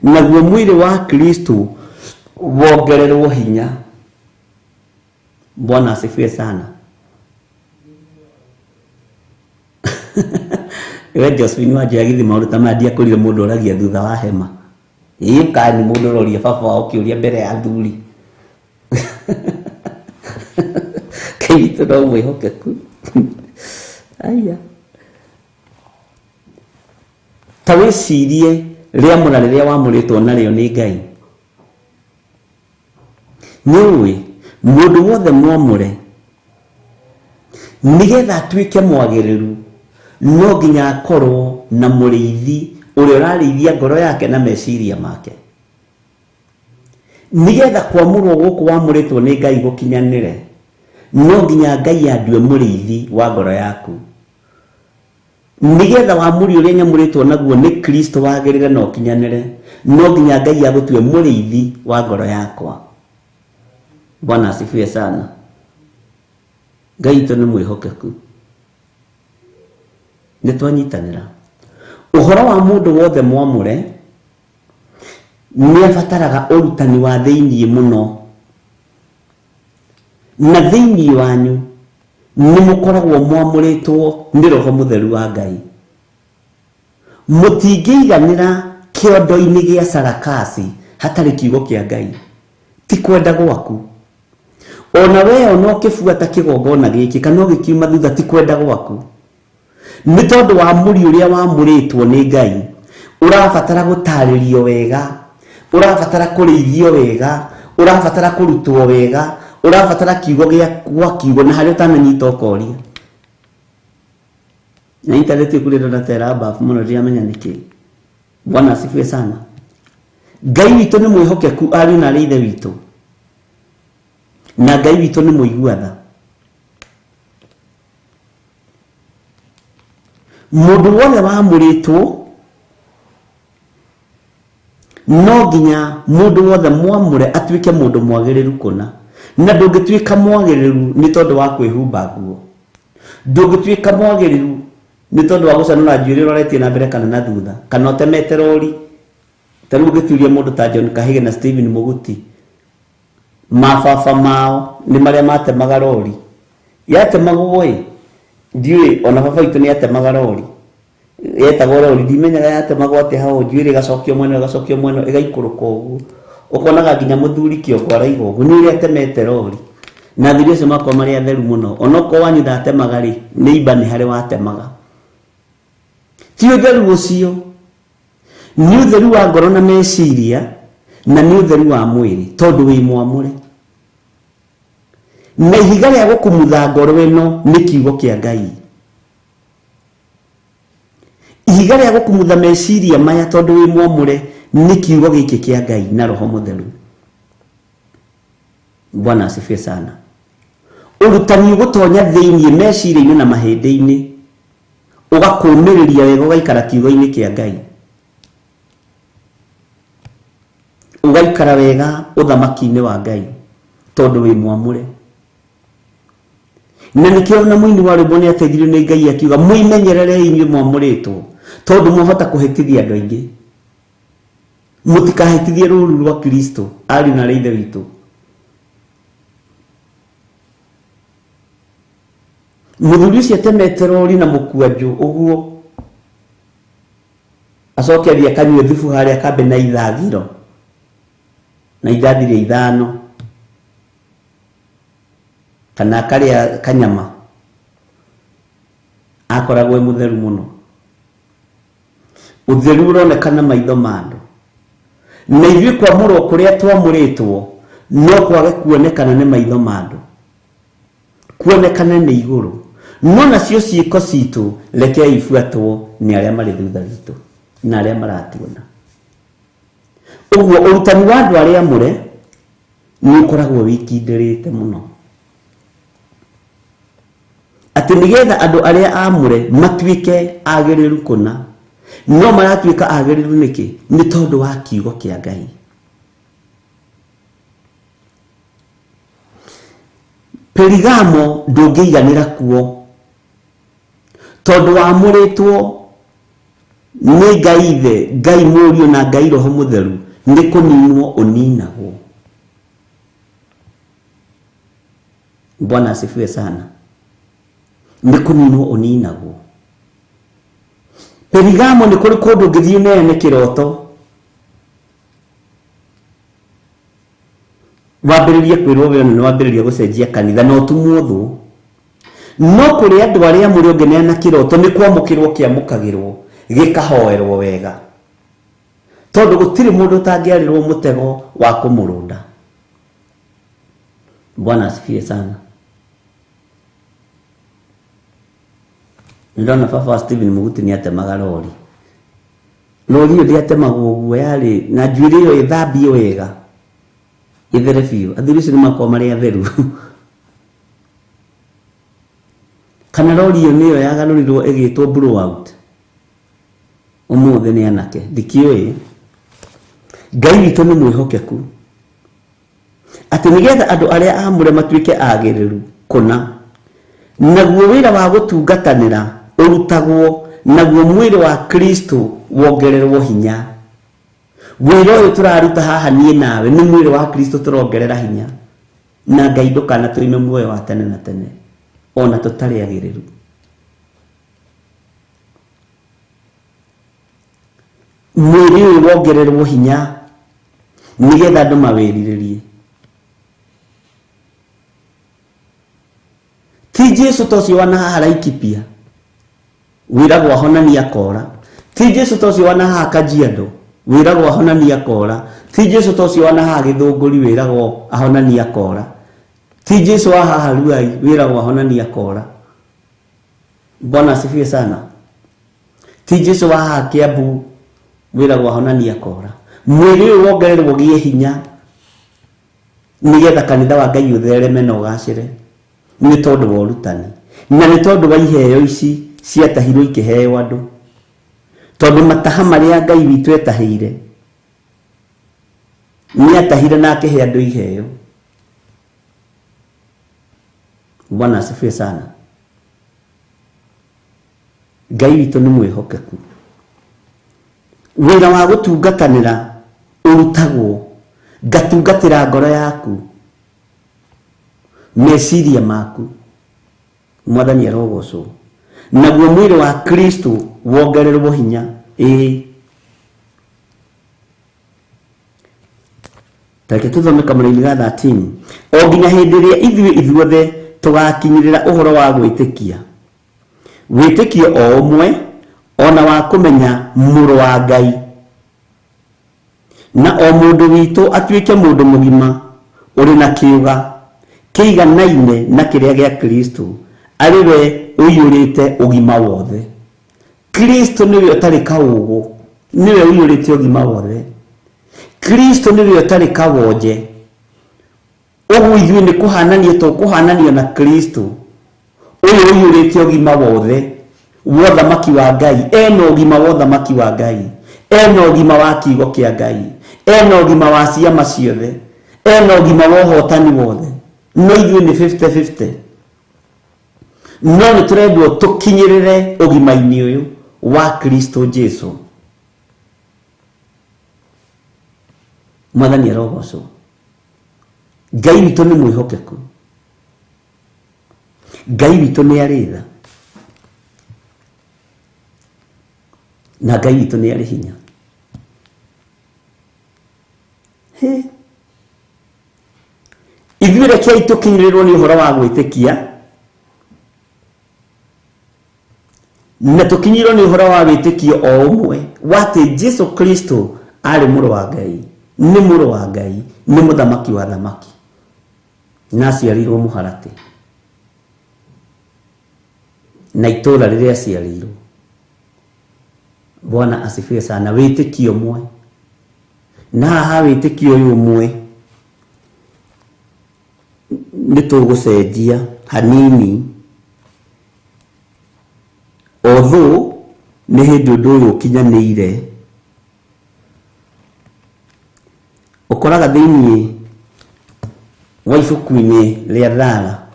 naguo mwĩrĩ wa Kristo wongererwo hinya Bwana asifiwe sana we Josephine Wanjoya githĩ maũndũ ta maya ndiakũrire mũndũ oragia thutha wa hema kani mũndũ ũroria baba wao kĩũria mbere ya athuri Kaitũ no mwĩhokeku aya ta wĩcirie rĩamũra rĩrĩa wamũrĩtwo narĩo nĩ Ngai nĩũĩ mũndũ wothe mwamũre nĩgetha atuĩke mwagĩrĩru no nginya akorwo na mũrĩithi ũrĩa ũrarĩithia ngoro yake na meciria make. Nigetha kwamũrwo gũkũ wamũrĩtwo nĩ Ngai gũkinyanĩre, no nginya Ngai andue mũrĩithi wa ngoro yaku. Nigetha wamũri ũrĩa nyamũrĩtwo naguo nĩ Kristo wagĩrĩre na ũkinyanĩre, no nginya Ngai agũtue mũrĩithi wa ngoro yakwa. Bwana asifiwe sana. Ngai witũ nĩ mwĩhokeku. Nĩtwanyitanĩra. Ũhoro wa mũndũ wothe mwamũre nĩabataraga ũrutani wa thĩinĩ mũno. Na thĩinĩ wanyu nĩmũkoragwo mwamũrĩtwo nĩ Roho Mũtheru wa Ngai. Mũtingĩiganĩra kĩondo-inĩ gĩa Sarakasi hatarĩ kiugo kĩa Ngai. Ti kwenda gwaku. Ona wewe ona ũkĩbuata kĩgongona gĩkĩ kana ũgĩkiuma thutha ti kwenda gwaku. Nĩ tondũ wa mũri ũrĩa wamũrĩtwo nĩ Ngai, ũrabatara gũtarĩrio wega, ũrabatara kũrĩithio wega, ũrabatara kũrutwo wega, ũrabatara kiugo gĩa kiugo na harĩa ũtananyita ũkoria. Na internet kule ndo natera bafu mũno ndiamenya nĩkĩ. Bwana asifiwe sana. Ngai witũ nĩ mwĩhokeku ari na ithe witũ. Na Ngai witũ nĩ mũiguatha. Mũndũ wothe wamũrĩtwo no nginya mũndũ wothe mwamũre atuĩke mũndũ mwagĩrĩru kũna. Na ndũngĩtuĩka mwagĩrĩru nĩ tondũ wa kwĩhumba nguo. Ndũngĩtuĩka mwagĩrĩru nĩ tondũ wa gũcanũra njuĩrĩ ũroretie na mbere kana na thutha, kana ũtemete rori. Tarĩu ũngĩtuĩria mũndũ ta John Kahĩge na Stephen Mũguti, mababa mao nĩ marĩa matemaga rori. Yatemagwo ndiũĩ ona baba witũ nĩ yatemaga rori. Yetagwo rori ndimenyaga yatemagwo atĩ hao njuĩrĩ gacokio mwena ĩgaikũrũka ũguo. Ũkonaga nginya mũthuri kĩongo araiga ũguo nĩ ũrĩa atemete rori. Na thiri ũcio makwa marĩ atheru mũno. Ona ũkorwo wanyu ndatemaga rĩ, nĩ iba nĩ harĩ watemaga. Ti ũtheru ũcio. Nĩ ũtheru wa ngoro na meciria na nĩ ũtheru wa mwĩrĩ tondũ wĩ mwamũre. Na ihiga rĩa gũkumutha ngoro ĩno nĩ kiugo kĩa Ngai. Ihiga rĩa gũkumutha meciria maya tondũ wĩ mwamũre nĩ kiugo gĩkĩ kĩa Ngai na Roho Mũtheru. Bwana asifiwe sana. Ũrutani ũgũtonya thĩinĩ meciria-inĩ na mahĩndĩ-inĩ, ũgakũmĩrĩria wega ũgaikara kiugo-inĩ kĩa Ngai. Ũgaikara wega ũthamaki-inĩ wa Ngai tondũ wĩ mwamũre. Na nĩkĩo na mũini wa rwĩmbo nĩateithirio nĩ Ngai akiuga mwĩmenyerere inyuĩ mwamũrĩtwo tondũ mũhota kũhĩtithia andũ aingĩ. Mũtikahĩtithie rũũru rwa Kristo ari na ithe witũ. Mũthuri ũcio atemete rori na mũkwanjũ ũguo acoke athiĩ akanyue thubu harĩa kambe na ithathiro na ithathire ithano kana karĩa kanyama akoragwo mũtheru mũno. Ũtheru ũronekana maitho ma andũ. Na ithuĩ kwamũrwo kũrĩa twamũrĩtwo no kwage kuonekana nĩ maitho ma andũ, kuonekana nĩ igũrũ. No nacio ciĩko citũ reke ibuatwo nĩ arĩa marĩ thutha witũ na arĩa maratuona. Ũguo ũrutani wa andũ arĩa amũre nĩ ũkoragwo wĩkindĩrĩte mũno. Atĩ nĩgetha andũ arĩa amũre matuĩke agĩrĩru kũna, no maratuĩka agĩrĩru nĩkĩ? Nĩ tondũ wa kiugo kĩa Ngai. Perigamo ndũngĩiganĩra kuo tondũ wamũrĩtwo nĩ Ngai ithe, Ngai mũriũ na Ngai Roho Mũtheru, nĩ kũninwo ũninagwo. Bwana asifiwe sana. Nĩ kũninwo ũninagwo. Perigamo nĩ kũrĩ kũndũ ngĩthiĩ neane kĩroto wambĩrĩrie kwĩrwo we nĩ wambĩrĩria gũcenjia kanitha no ũtumwo thũ. No kũrĩ andũ arĩa amũrĩ ũngĩneana kĩroto nĩ kwamũkĩrwo kĩamũkagĩrwo gĩkahoerwo wega tondũ gũtirĩ mũndũ ũtangĩarĩrwo mũtego wa kũmũrũnda. Bwana asifiwe sana. Nĩndona baba Stephen Mũguti nĩ atemaga rori. no rio ndiatemagwo guo yari na njuire yo ithambie wega ithere biũ athuri icio nĩmakorwo marĩ atheru kana rori ĩyo nĩyo yagarũrirwo ĩgĩtwo blowout ũmũthĩ nĩ anake ndikĩũĩ. Ngai witũ nĩ mwĩhokeku atĩ nĩgetha andũ arĩa amũre matuĩke agĩrĩru kũna, naguo wĩra wa gũtungatanĩra ũrutagwo, naguo mwĩrĩ wa Kristo wongererwo hinya. Wĩra ũyũ tũraruta haha niĩ nawe nĩ mwĩrĩ wa Kristo tũrongerera hinya, na Ngai ndũkanatũime muoyo wa tene na tene ona tũtarĩ agĩrĩru. Mwĩrĩ ũyũ wongererwo hinya nĩgetha andũ mawĩrirĩrie. Ti Jesu tocio wana haha Laikipia wĩragwo ahonania akora. Ti Jesu tocio wana haha Kajiado wĩragwo ahonania akora. Ti Jesu tocio wana haha Gĩthũngũri wĩragwo ahonania akora. Ti Jesu wa haha Ruai wĩragwo ahonania akora. Bwana asifiwe sana. Ti Jesu wa haha Kiambu wĩragwo ahonania akora. Mwĩrĩ ũyũ wongererwo gĩe hinya nĩgetha kanitha wa Ngai ũthereme na ũgacĩre, nĩ tondũ wa ũrutani na nĩ tondũ wa iheo ici ciatahirwo ikĩheo andũ, tondũ mataha marĩa Ngai witũ etahĩire nĩ atahire na akĩhe andũ iheo. Bwana asifiwe sana. Ngai witũ nĩ mwĩhokeku. Wĩra wa gũtungatanĩra ũrutagwo, ngatungatĩra ngoro yaku, meciria maku, Mwathani arogocwo, naguo mwĩrĩ wa Kristo wongererwo hinya. Tareke tuthome Kamũra-inĩ ga 13. O nginya hĩndĩ ĩrĩa ithuothe tũgakinyĩrĩra ũhoro wa gwĩtĩkia, wĩtĩkio o ũmwe ona wa kũmenya mũrũ wa Ngai, na o mũndũ witũ atuĩke mũndũ mũgima ũrĩ na kĩũga kĩiganaine na kĩrĩa gĩa Kristo, arĩ we ũiyũrĩte ũgima wothe. Kristo nĩwe ũtarĩ kaũgũ, nĩwe ũiyũrĩte ũgima wothe. Kristo nĩwe ũtarĩ kawonje. Ũguo ithuĩ nĩ kũhanania tũkũhananio na Kristo ũyũ ũiyũrĩte ũgima wothe wa ũthamaki wa Ngai. Ena ũgima wa ũthamaki wa Ngai, ena ũgima wa kiugo kĩa Ngai, ena ũgima wa ciama ciothe, ena ũgima wa ũhotani wothe. No ithuĩ nĩ 50-50. No nĩ tũrendwo tũkinyĩrĩre ũgima-inĩ ũyũ wa Kristo Jesu. Mwathani arogocwo. Ngai witũ nĩ mwĩhokeku. Ngai witũ nĩ arĩ tha, na Ngai witũ nĩ arĩ hinya. Ithuĩ rekei tũkinyĩrĩrwo nĩ ũhoro wa gwĩtĩkia, na tũkinyĩrĩrwo nĩ ũhoro wa wĩtĩkio o ũmwe wa atĩ Jesu Kristo arĩ mũrũ wa Ngai, nĩ mũrũ wa Ngai, nĩ mũthamaki wa thamaki, na aciarirwo Mũharatĩ, na itũũra rĩrĩa aciarirwo. Bwana asifiwe sana. Wĩtĩkio ũmwe, na haha wĩtĩkio ũyũ ũmwe nĩ tũgũcenjia hanini, although nĩ hĩndĩ ũndũ ũyũ ũkinyanĩire. Ũkoraga thĩinĩ wa ibuku-inĩ rĩa Thara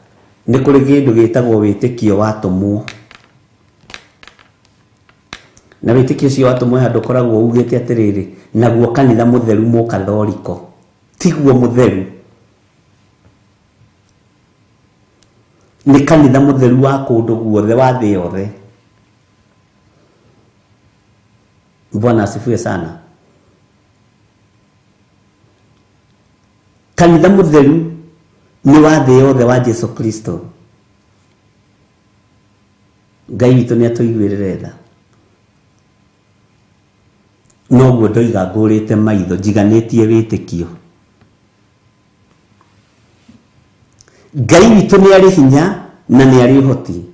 nĩ kũrĩ kĩndũ gĩtagwo wĩtĩkio watũmwo, na wĩtĩkio ũcio watũmwo handũ ũkoragwo ugĩte atĩrĩrĩ, naguo kanitha mũtheru mũkathoriko, tiguo mũtheru, nĩ kanitha mũtheru wa kũndũ guothe wa thĩ yothe. Bwana asifiwe sana. Kanitha mũtheru nĩ wa thĩ yothe wa Jesu Kristo. Ngai witũ nĩ atũiguĩrĩre tha, noguo ndoiga ngũrĩte maitho njiganĩtie wĩtĩkio. Ngai witũ nĩ arĩ hinya na nĩ arĩ ũhoti.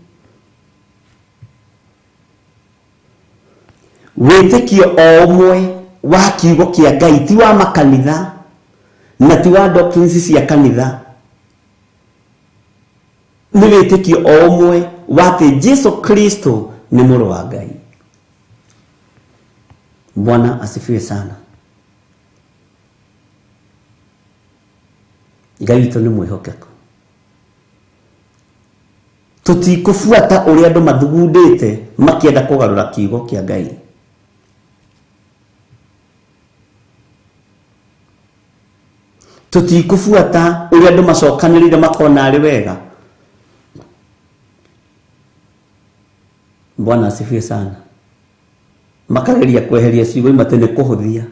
Wĩtĩkio o ũmwe wa kiugo kĩa Ngai, ti wa makanitha na ti wa doctrines cia kanitha. Nĩ wĩtĩkio o ũmwe wa atĩ Jesu Kristo nĩ mũrũ wa Ngai. Bwana asifiwe sana. Ngai witũ nĩ mwĩhokeku. Tũtikũbuata ũrĩa andũ mathugundĩte makĩenda kũgarũra kiugo kĩa Ngai. Tũtikũbuata ũrĩa andũ macokanĩrĩire makona arĩ wega. Bwana asifiwe sana. Makageria kweheria ciugo imate nĩ kũhũthia.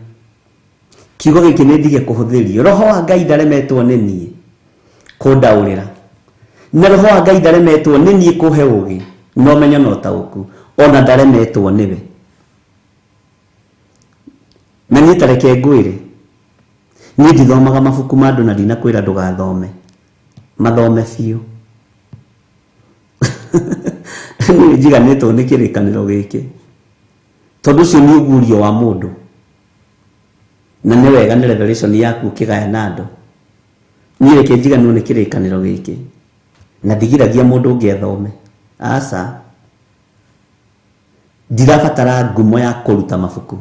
Kiugo gĩkĩ nĩ ndige kũhũthĩrio. Roho wa Ngai ndaremetwo nĩ niĩ kũndaũrĩra. Na roho wa Ngai ndaremetwo nĩ niĩ kũhe ũũgĩ no menyo no taũku. Ona ndaremetwo nĩwe. Na niĩ tareke ngwĩre. Niĩ ndithomaga mabuku ma andũ na ndinakwĩra ndũgathome. Mathome biũ. Niĩ njiganĩtwo nĩ kĩrĩkanĩro gĩkĩ. Tondũ ũcio nĩ ũguũrio wa mũndũ. Na nĩ wega nĩ revelation yaku ũkĩgaya na andũ. Niĩ reke njiganĩrwo nĩ kĩrĩkanĩro gĩkĩ. Na ndigiragia mũndũ ũngĩ athome. Aca. Ndirabatara ngumo ya kũruta mabuku.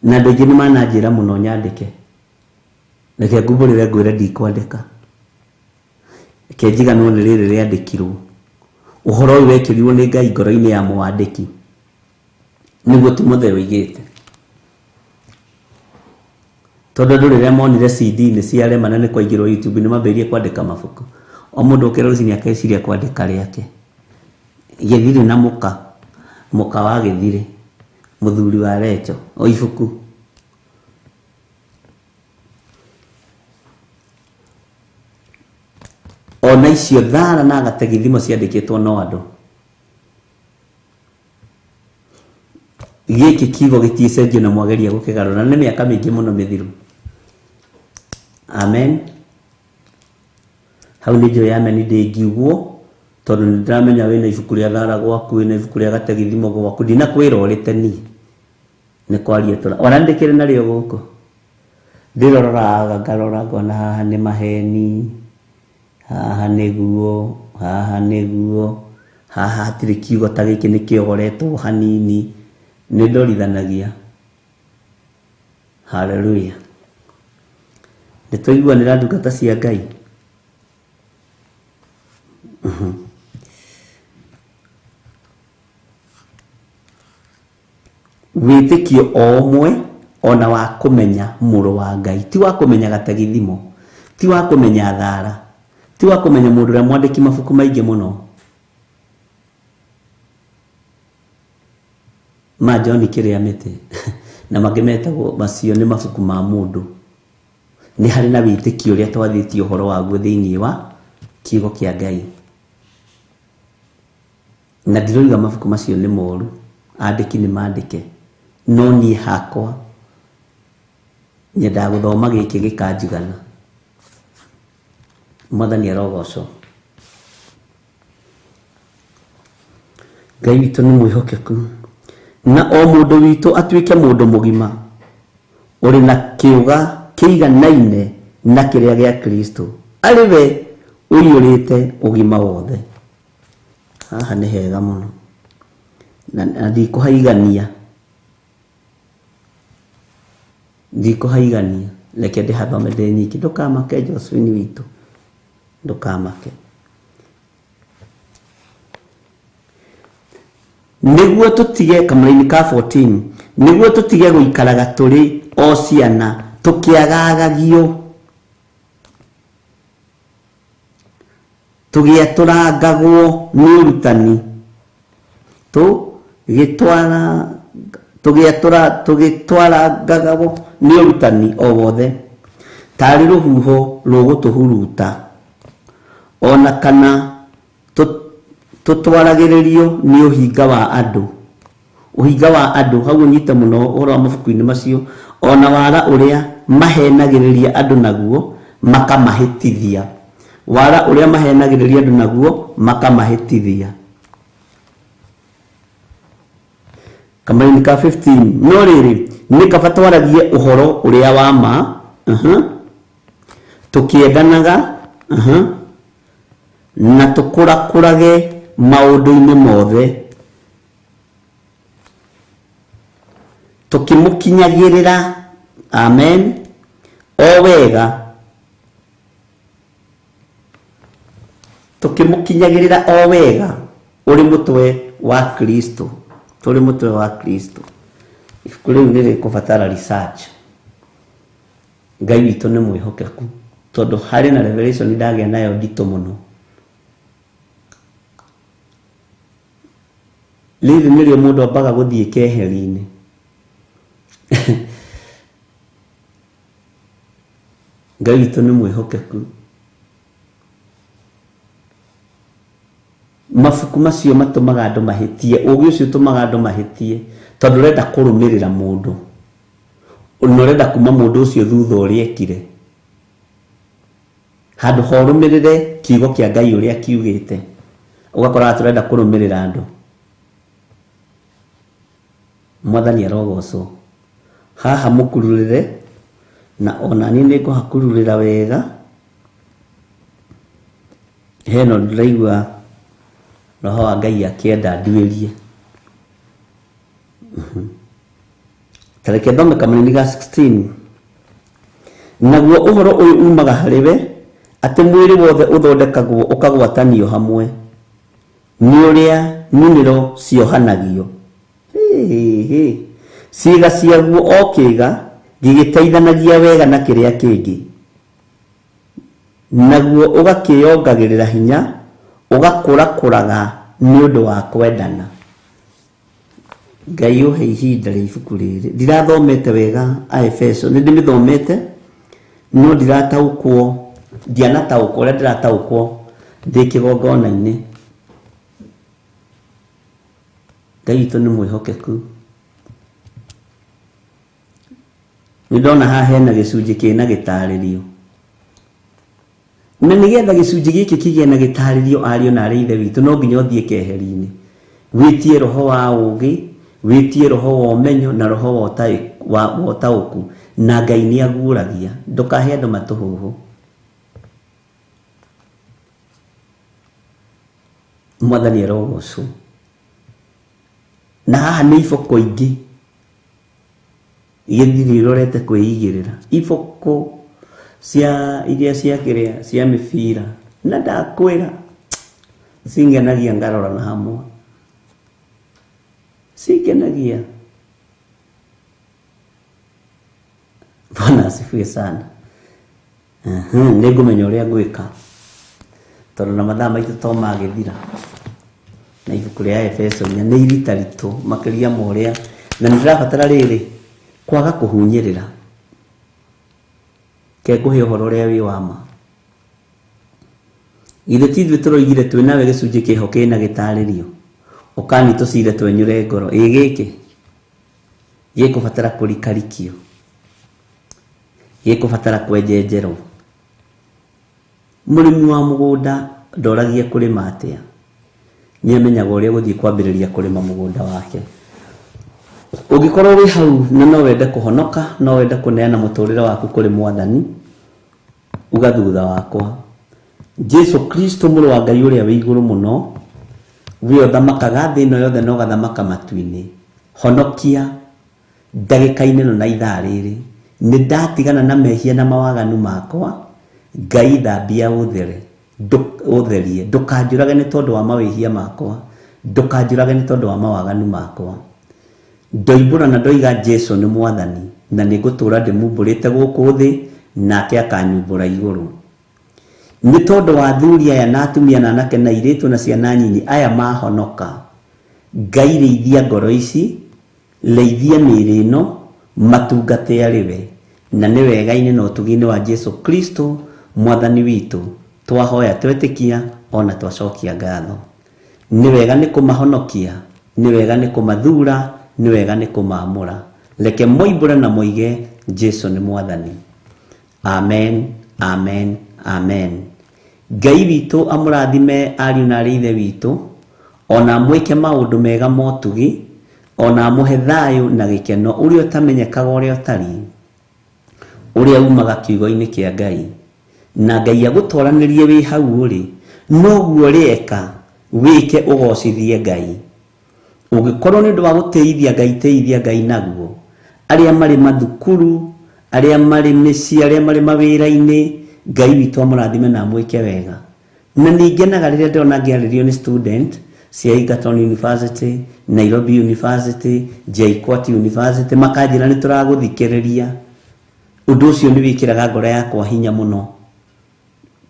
Na andũ aingĩ nĩ mananjĩra mũno nyandĩke. Reke ngumbũrĩre ngwĩre ndikwandĩka. Reke njiganĩrwo nĩ rĩrĩ rĩandĩkirwo. Ũhoro ũyũ wekĩrirwo nĩ Ngai ngoro-inĩ ya mũwandĩki. Nĩguo Timotheo oigĩte. Tondũ andũ rĩrĩa monire CD-inĩ cia Remana nĩ kwaingĩrwo YouTube nĩ mambĩrĩrie kwandĩka mabuku. O mũndũ ũkĩra rũcinĩ akeciria kwandĩka rĩake. Gĩthirĩ na mũka wa Gĩthirĩ, mũthuri wa Recho, o ibuku. Ona icio thara na gategithimo ciandĩkĩtwo no andũ. Gĩkĩ kiugo gĩticenjio na mwageria gũkĩgarũra nĩ mĩaka mĩingĩ mũno mĩthiru. Amen. Hau nĩ njũĩ amen ndĩngiugwo tondũ nĩ ndĩramenya wĩna ibuku rĩa thara gwaku, wĩna ibuku rĩa gategithimo gwaku, ndinakwĩra ũrĩte niĩ. Nĩ kwaria tũra. Ona ndĩkĩrĩ narĩo gũkũ. Ndĩroraga ngarora ngona haha nĩ maheni. Haha nĩguo, haha nĩguo. Haha hatirĩ kiugo ta gĩkĩ nĩ kĩogoretwo hanini. Nĩ ndorithanagia. Haleluya. Nĩ tũiguanĩra ndungata cia Ngai. Wĩtĩkio o ũmwe ona wa kũmenya mũrũ wa Ngai, ti wa kũmenya gategithimo, ti wa kũmenya thara, ti wa kũmenya mũndũ ũrĩa mwandĩki mabuku maingĩ mũno. Ma John kĩrĩa mĩtĩ na mangĩ metagwo macio nĩ mabuku ma mũndũ. Nĩ harĩ na wĩtĩkio ũrĩa twathĩtio ũhoro waguo thĩinĩ wa kiugo kĩa Ngai. Na ndiroiga mabuku macio nĩ moru, andĩki nĩ mandĩke. No niĩ hakwa nyendaga gũthoma gĩkĩ gĩkanjigana. Mwathani arogocwo. Ngai witũ nĩ mwĩhokeku. Na o mũndũ witũ atuĩke mũndũ mũgima ũrĩ na kĩũga kĩiganaine na kĩrĩa gĩa Kristo. Arĩ we ũiyũrĩte ũgima wothe. Haha nĩ hega mũno. Na ndikũhaigania. Ndikũhaigania. Reke ndĩhathome ndĩ nyiki. Ndũkamake Josephine witũ. Ndũkamake. Nĩguo tũtige kamũra-inĩ ka 14. Nĩguo tũtige gũikaraga tũrĩ o ciana tũkĩagagagio. Tũgĩatũrangagwo nĩ ũrutani. Tũgĩatũrangagwo nĩ ũrutani o wothe. Tarĩ rũhuho rũgũtũhuruta. Ona kana tũtwaragĩrĩrio nĩ ũhinga wa andũ. Ũhinga wa andũ, hau ũnyite mũno ũhoro wa mabuku-inĩ macio. Ona wara ũrĩa mahenagĩrĩria andũ naguo makamahĩtithia. Wara ũrĩa mahenagĩrĩria andũ naguo makamahĩtithia. Kamari ka 15 no riri ni kabatwaragie uhoro uria wa ma tukiendanaga na tukurakurage maundu-ini mothe tukimukinyagirira amen o wega tukimukinyagirira o wega uri mutwe wa Kristo turi mutwe wa Kristo ifuku riu niri kubatara research Ngai witu ni mwihokeku tondu hari na revelation ndagia nayo ndito muno riri nirio mundu ambaga guthie keheri-ini Ngai witu ni mwihokeku mafuku macio matumaga andu mahitie ugi ucio tumaga andu mahitie tondu renda kurumirira mundu unorenda kuma mundu ucio thutha uri ekire handu horumirire kiugo kia Ngai uria kiugite ugakora turenda kurumirira andu mwathani arogocwo haha mukururire na onani ni kuhakururira wega heno ndiraigua roho wa Ngai akienda nduirie tareke thome Kamari ga 16 naguo uhoro uyu umaga hariwe ati mwiri wothe uthondekagwo ukagwatanio hamwe ni uria niniro ciohanagio ciiga ciaguo o kiiga gigiteithanagia wega na kiria kingi naguo ugakiyongagirira hinya ugakurakuraga ni undu wa kwendana Ngai uhe ihinda ria ibuku riri ndirathomete wega Efeso ni ndimithomete no ndirataukwo ndianataukwo uria ndirataukwo ndi kigongona-ini Ngai witu ni mwihokeku ndona haha hena gicunji kina gitaririo na nigetha gicunji giki kigie na gitaririo ario na ari ithe witu no nginya uthie keheri-ini witie roho wa ugi witie roho wa umenyo na roho wa utauku na Ngai ni aguragia ndukahe andu matuhuhu mwathani arogocwo na haha ni iboko ingi igithiri rorete kwiyigirira iboko cia iria cia kiria cia mibira na ndakwira singenagia ngarora na hamwe singenagia Bwana asifiwe sana ningumenya uria ngwika tondu na mathaa maitu to magithira na ibuku ria Efeso ni irita ritu makiria moria na ndirabatara riri kwaga kuhunyirira ke kuhe uhoro ria wi wama ithe tithwe turoigire twinawe gicunji kiho kina gitaririo ukani tucire twenyure ngoro igiki gikubatara kurikarikio gikubatara kwenjenjerwo murimi wa mugunda ndoragie kurima atia ni amenyaga uria guthie kwambiriria kurima mugunda wake ugikorwo wi hau na no wende kuhonoka no wende kuneana muturire waku kuri mwathani ugathutha wakwa Jesu Kristo muru wa Ngai uria wi iguru muno wi thamakaga thi no yothe no gathamaka matu-ini honokia ndagika-ini no na ithaa riri ni ndatigana na mehia na mawaganu makwa Ngai thambia utherie ndukanjurage ni tondu wa mawihia makwa ndukanjurage ni tondu wa mawaganu makwa ndoimbura na ndoiga Jesu ni mwathani na nigutura ndimumburite guku thi nake akanyumbura iguru ni tondu wa thuri aya na atumia na anake na iritu na ciana nyinyi aya mahonoka Ngai reithia ngoro ici reithia mĩĩrĩ ĩno matungate ariwe na nĩ wega-inĩ na ũtugi-inĩ wa Jesu Kristo mwathani witũ twahoya twetikia ona twacokia ngatho nĩ wega nĩ kũmahonokia nĩ wega nĩ kũmathura nĩ wega nĩ kũmaamũra reke moimbũre na moige Jesu nĩ mwathani amen amen amen Ngai witũ amũrathime ariũ na aarĩ a ithe witũ ona mwĩke maũndũ mega motugi ona muhe thayo na gikeno uria utamenyekaga uria utari uria umaga kiugo-ini kia Ngai na Ngai agutwaranirie wi hau uri noguo rieka wike ugocithie Ngai ugikorwo ni ndu wa guteithia Ngai naguo aria mari mathukuru aria mari misi aria mari mawira-ini Ngai witu amurathime na mwike wega na ningenaga riria ndona ngiaririo ni student cia Egerton University, Nairobi University, JKUAT University makanjira ni turaguthikiriria undu ucio ni wikiraga ngoro yakwa hinya muno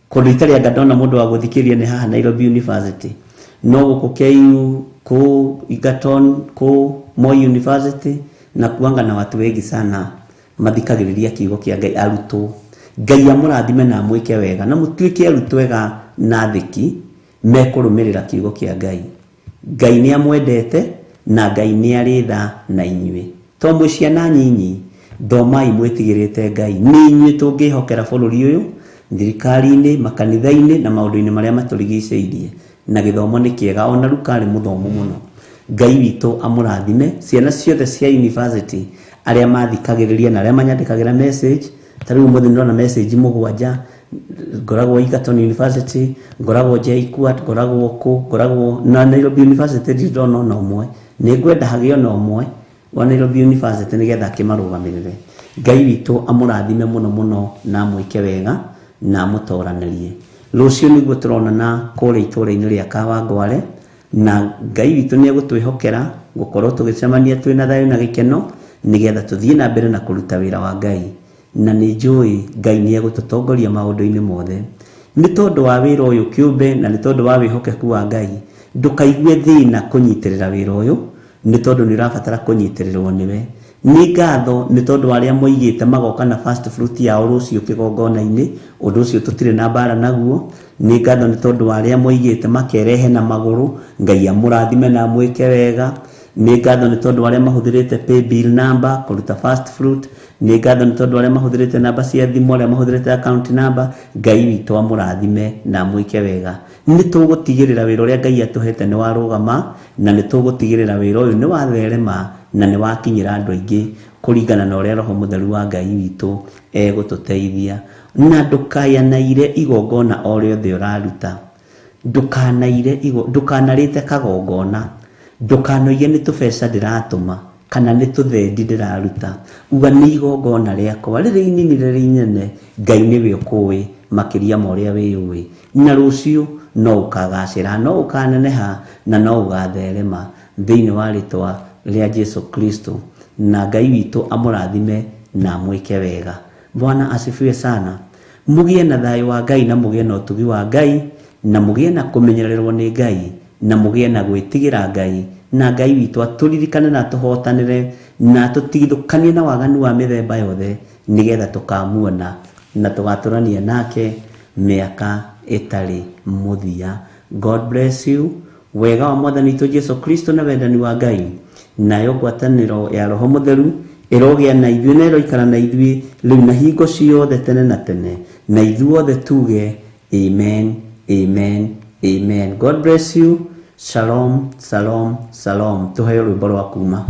kundu itari anga ndona mundu wa guthikiria ni haha Nairobi University no guku KU ku Egerton ku Moi University na kuanga na watu wengi sana mathikagiriria kiugo kia Ngai arutwo Ngai amurathime na mwike wega na mutuike arutwo wega na thiki mekurumirira kiugo kia Ngai Ngai ni amwendete na Ngai ni ari tha na inywe to mwe ciana nyinyi thomai mwitigirite Ngai ni inywe tungihokera bururi uyu thirikari-ini makanitha-ini na maundu-ini maria maturigiceirie na githomo ni kiega ona rukari muthomo muno Ngai witu amurathime ciana ciothe cia university aria mathikagiriria na aria manyandikagira message tariu muthe ndona message mugwanja ngoragwo Egerton University ngoragwo JKUAT ngoragwo na Nairobi University ndona no mwe ni ngwenda hagio no mwe wa Nairobi University nigetha kimarugamirire Ngai witu amurathime muno muno na mwike wega na mutoranirie rucio niguo turonana kuri itura-ini ria Kawangware na Ngai witu ni agutwihokera gukorwo tugicemania twina thayo na gikeno nigetha tuthie na mbere na kuruta wira wa Ngai na ni njui Ngai ni agututongoria maundu-ini mothe ni tondu wa wira uyu kiumbe na ni tondu wa wihokeku wa Ngai ndukaigue thina kunyitirira wira uyu ni tondu ni rabatara kunyitirirwo niwe ni ngatho ni tondu aria moigite magoka na first fruit ya rucio kigongona-ini undu ucio tutire na bara naguo ni ngatho ni tondu aria moigite makerehe na maguru Ngai amurathime na mwike wega ni ngatho ni tondu aria mahuthirite pay bill number kuruta first fruit ni ngatho ni tondu aria mahuthirite namba cia thimu aria mahuthirite account number Ngai witu amurathime na mwike wega ni tugutigirira wira uria Ngai atuhete ni warugama na ni tugutigirira wira uyu ni watherema na ni wakinyira andu aingi kuringana na uria roho mutheru wa Ngai witu egututeithia na ndukayanaire igongona o riothe uraruta ndukanarite kagongona ndukanoige ni tubeca ndiratuma kana ni tuthendi ndiraruta uga ni igongona riakwa riri inini riri inene Ngai niwe ukuwi makiria ma uria wiui na rucio no ukagacira no ukaneneha na no ugatherema thiini wa ritwa ria Jesu Kristo na Ngai witu amurathime na mwike wega. Bwana asifiwe sana. Mugie na thayo wa Ngai na mugie na utugi wa Ngai na mugie na kumenyererwo ni Ngai na mugie na gwitigira Ngai na Ngai witu aturirikane na tuhotanire na tutigithukanie na waganu wa mithemba yothe nigetha tukamuona na tugaturania nake miaka itari muthia. God bless you. Wega wa mwathani tu Jesu Kristo na wendani wa Ngai nayo ngwataniro ya roho mutheru irogia na ithuĩ na iroikara na ithuĩ rĩu na hingo ciothe tene na tene na ithuothe tuge amen amen amen. God bless you. Shalom shalom shalom. Tuheo rwĩmbo rwa kuma.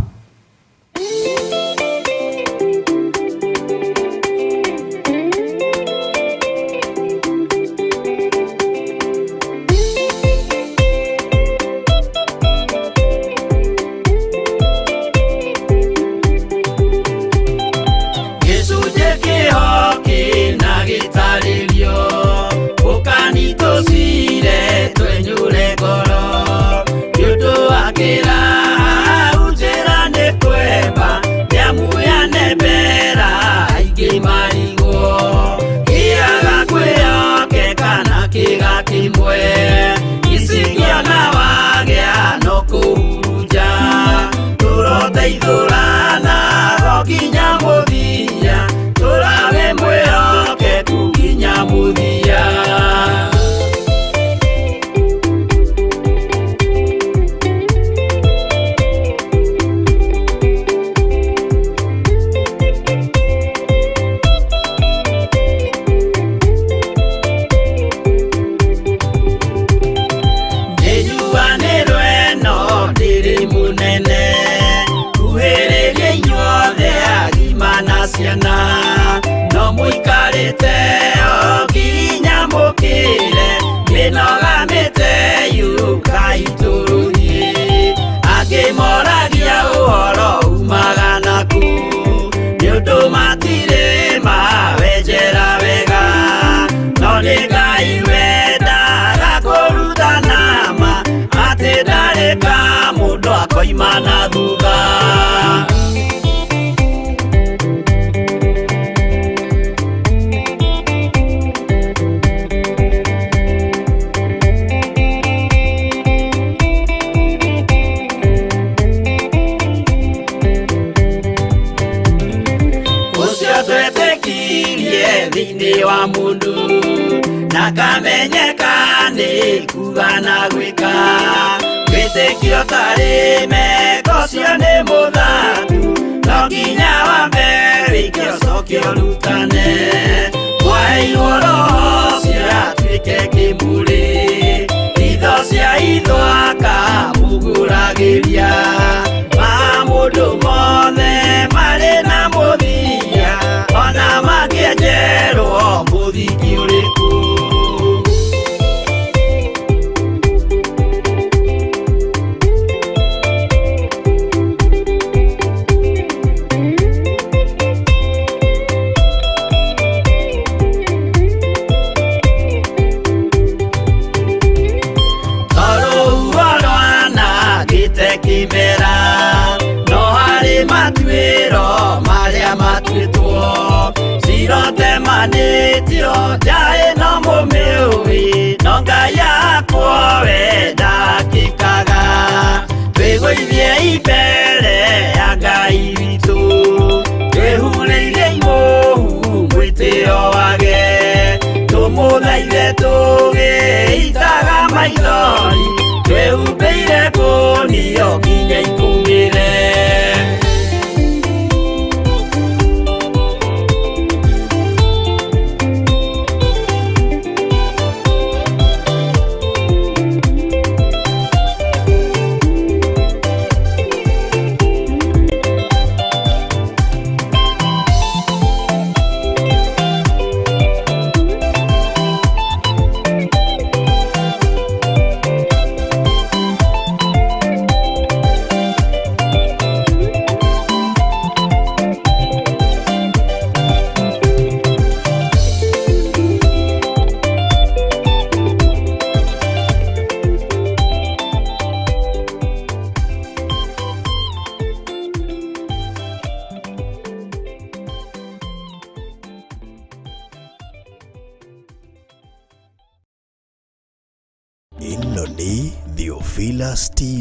kuhĩrĩria inyuothe agima na ciana no mũikarĩte o nginya mũkĩre mĩnogamĩte yuka itũrũhiĩ angĩmoragia ũhoro umaga naku nĩũndũ matirĩ mawenjera wega no nĩ Ngai wendaga kũruta nama atĩ ndarĩka mũndũ akoima na thutha. Ũcio twetĩkirie thĩinĩ wa mũndũ na kamenyeka nĩ kuga na gwĩka wĩtĩkio tarĩ meko ũcio nĩ mũthatu no nginya wambe wĩke ũcoke ũrutane waheirwo roho ũcio atuĩke kĩmũrĩ itho cia ithwaka mũguragĩria ma mũndũ mothe marĩ na mũthia ona makĩenjerwo mũthingi ũrĩkũ. Kĩmera no harĩ matuĩro marĩa matuĩtwo cirotemanĩtio njaĩ no mũmĩũĩ no Ngai akwo we ndakĩkaga twĩgũithie imbere ya Ngai witũ twĩhurĩirie imũhu mwĩtĩo wage tũmũthaithe tũgĩitaga maithori twĩhumbĩire kũnio nginya ikumĩre. Ino ni Theophilus TV.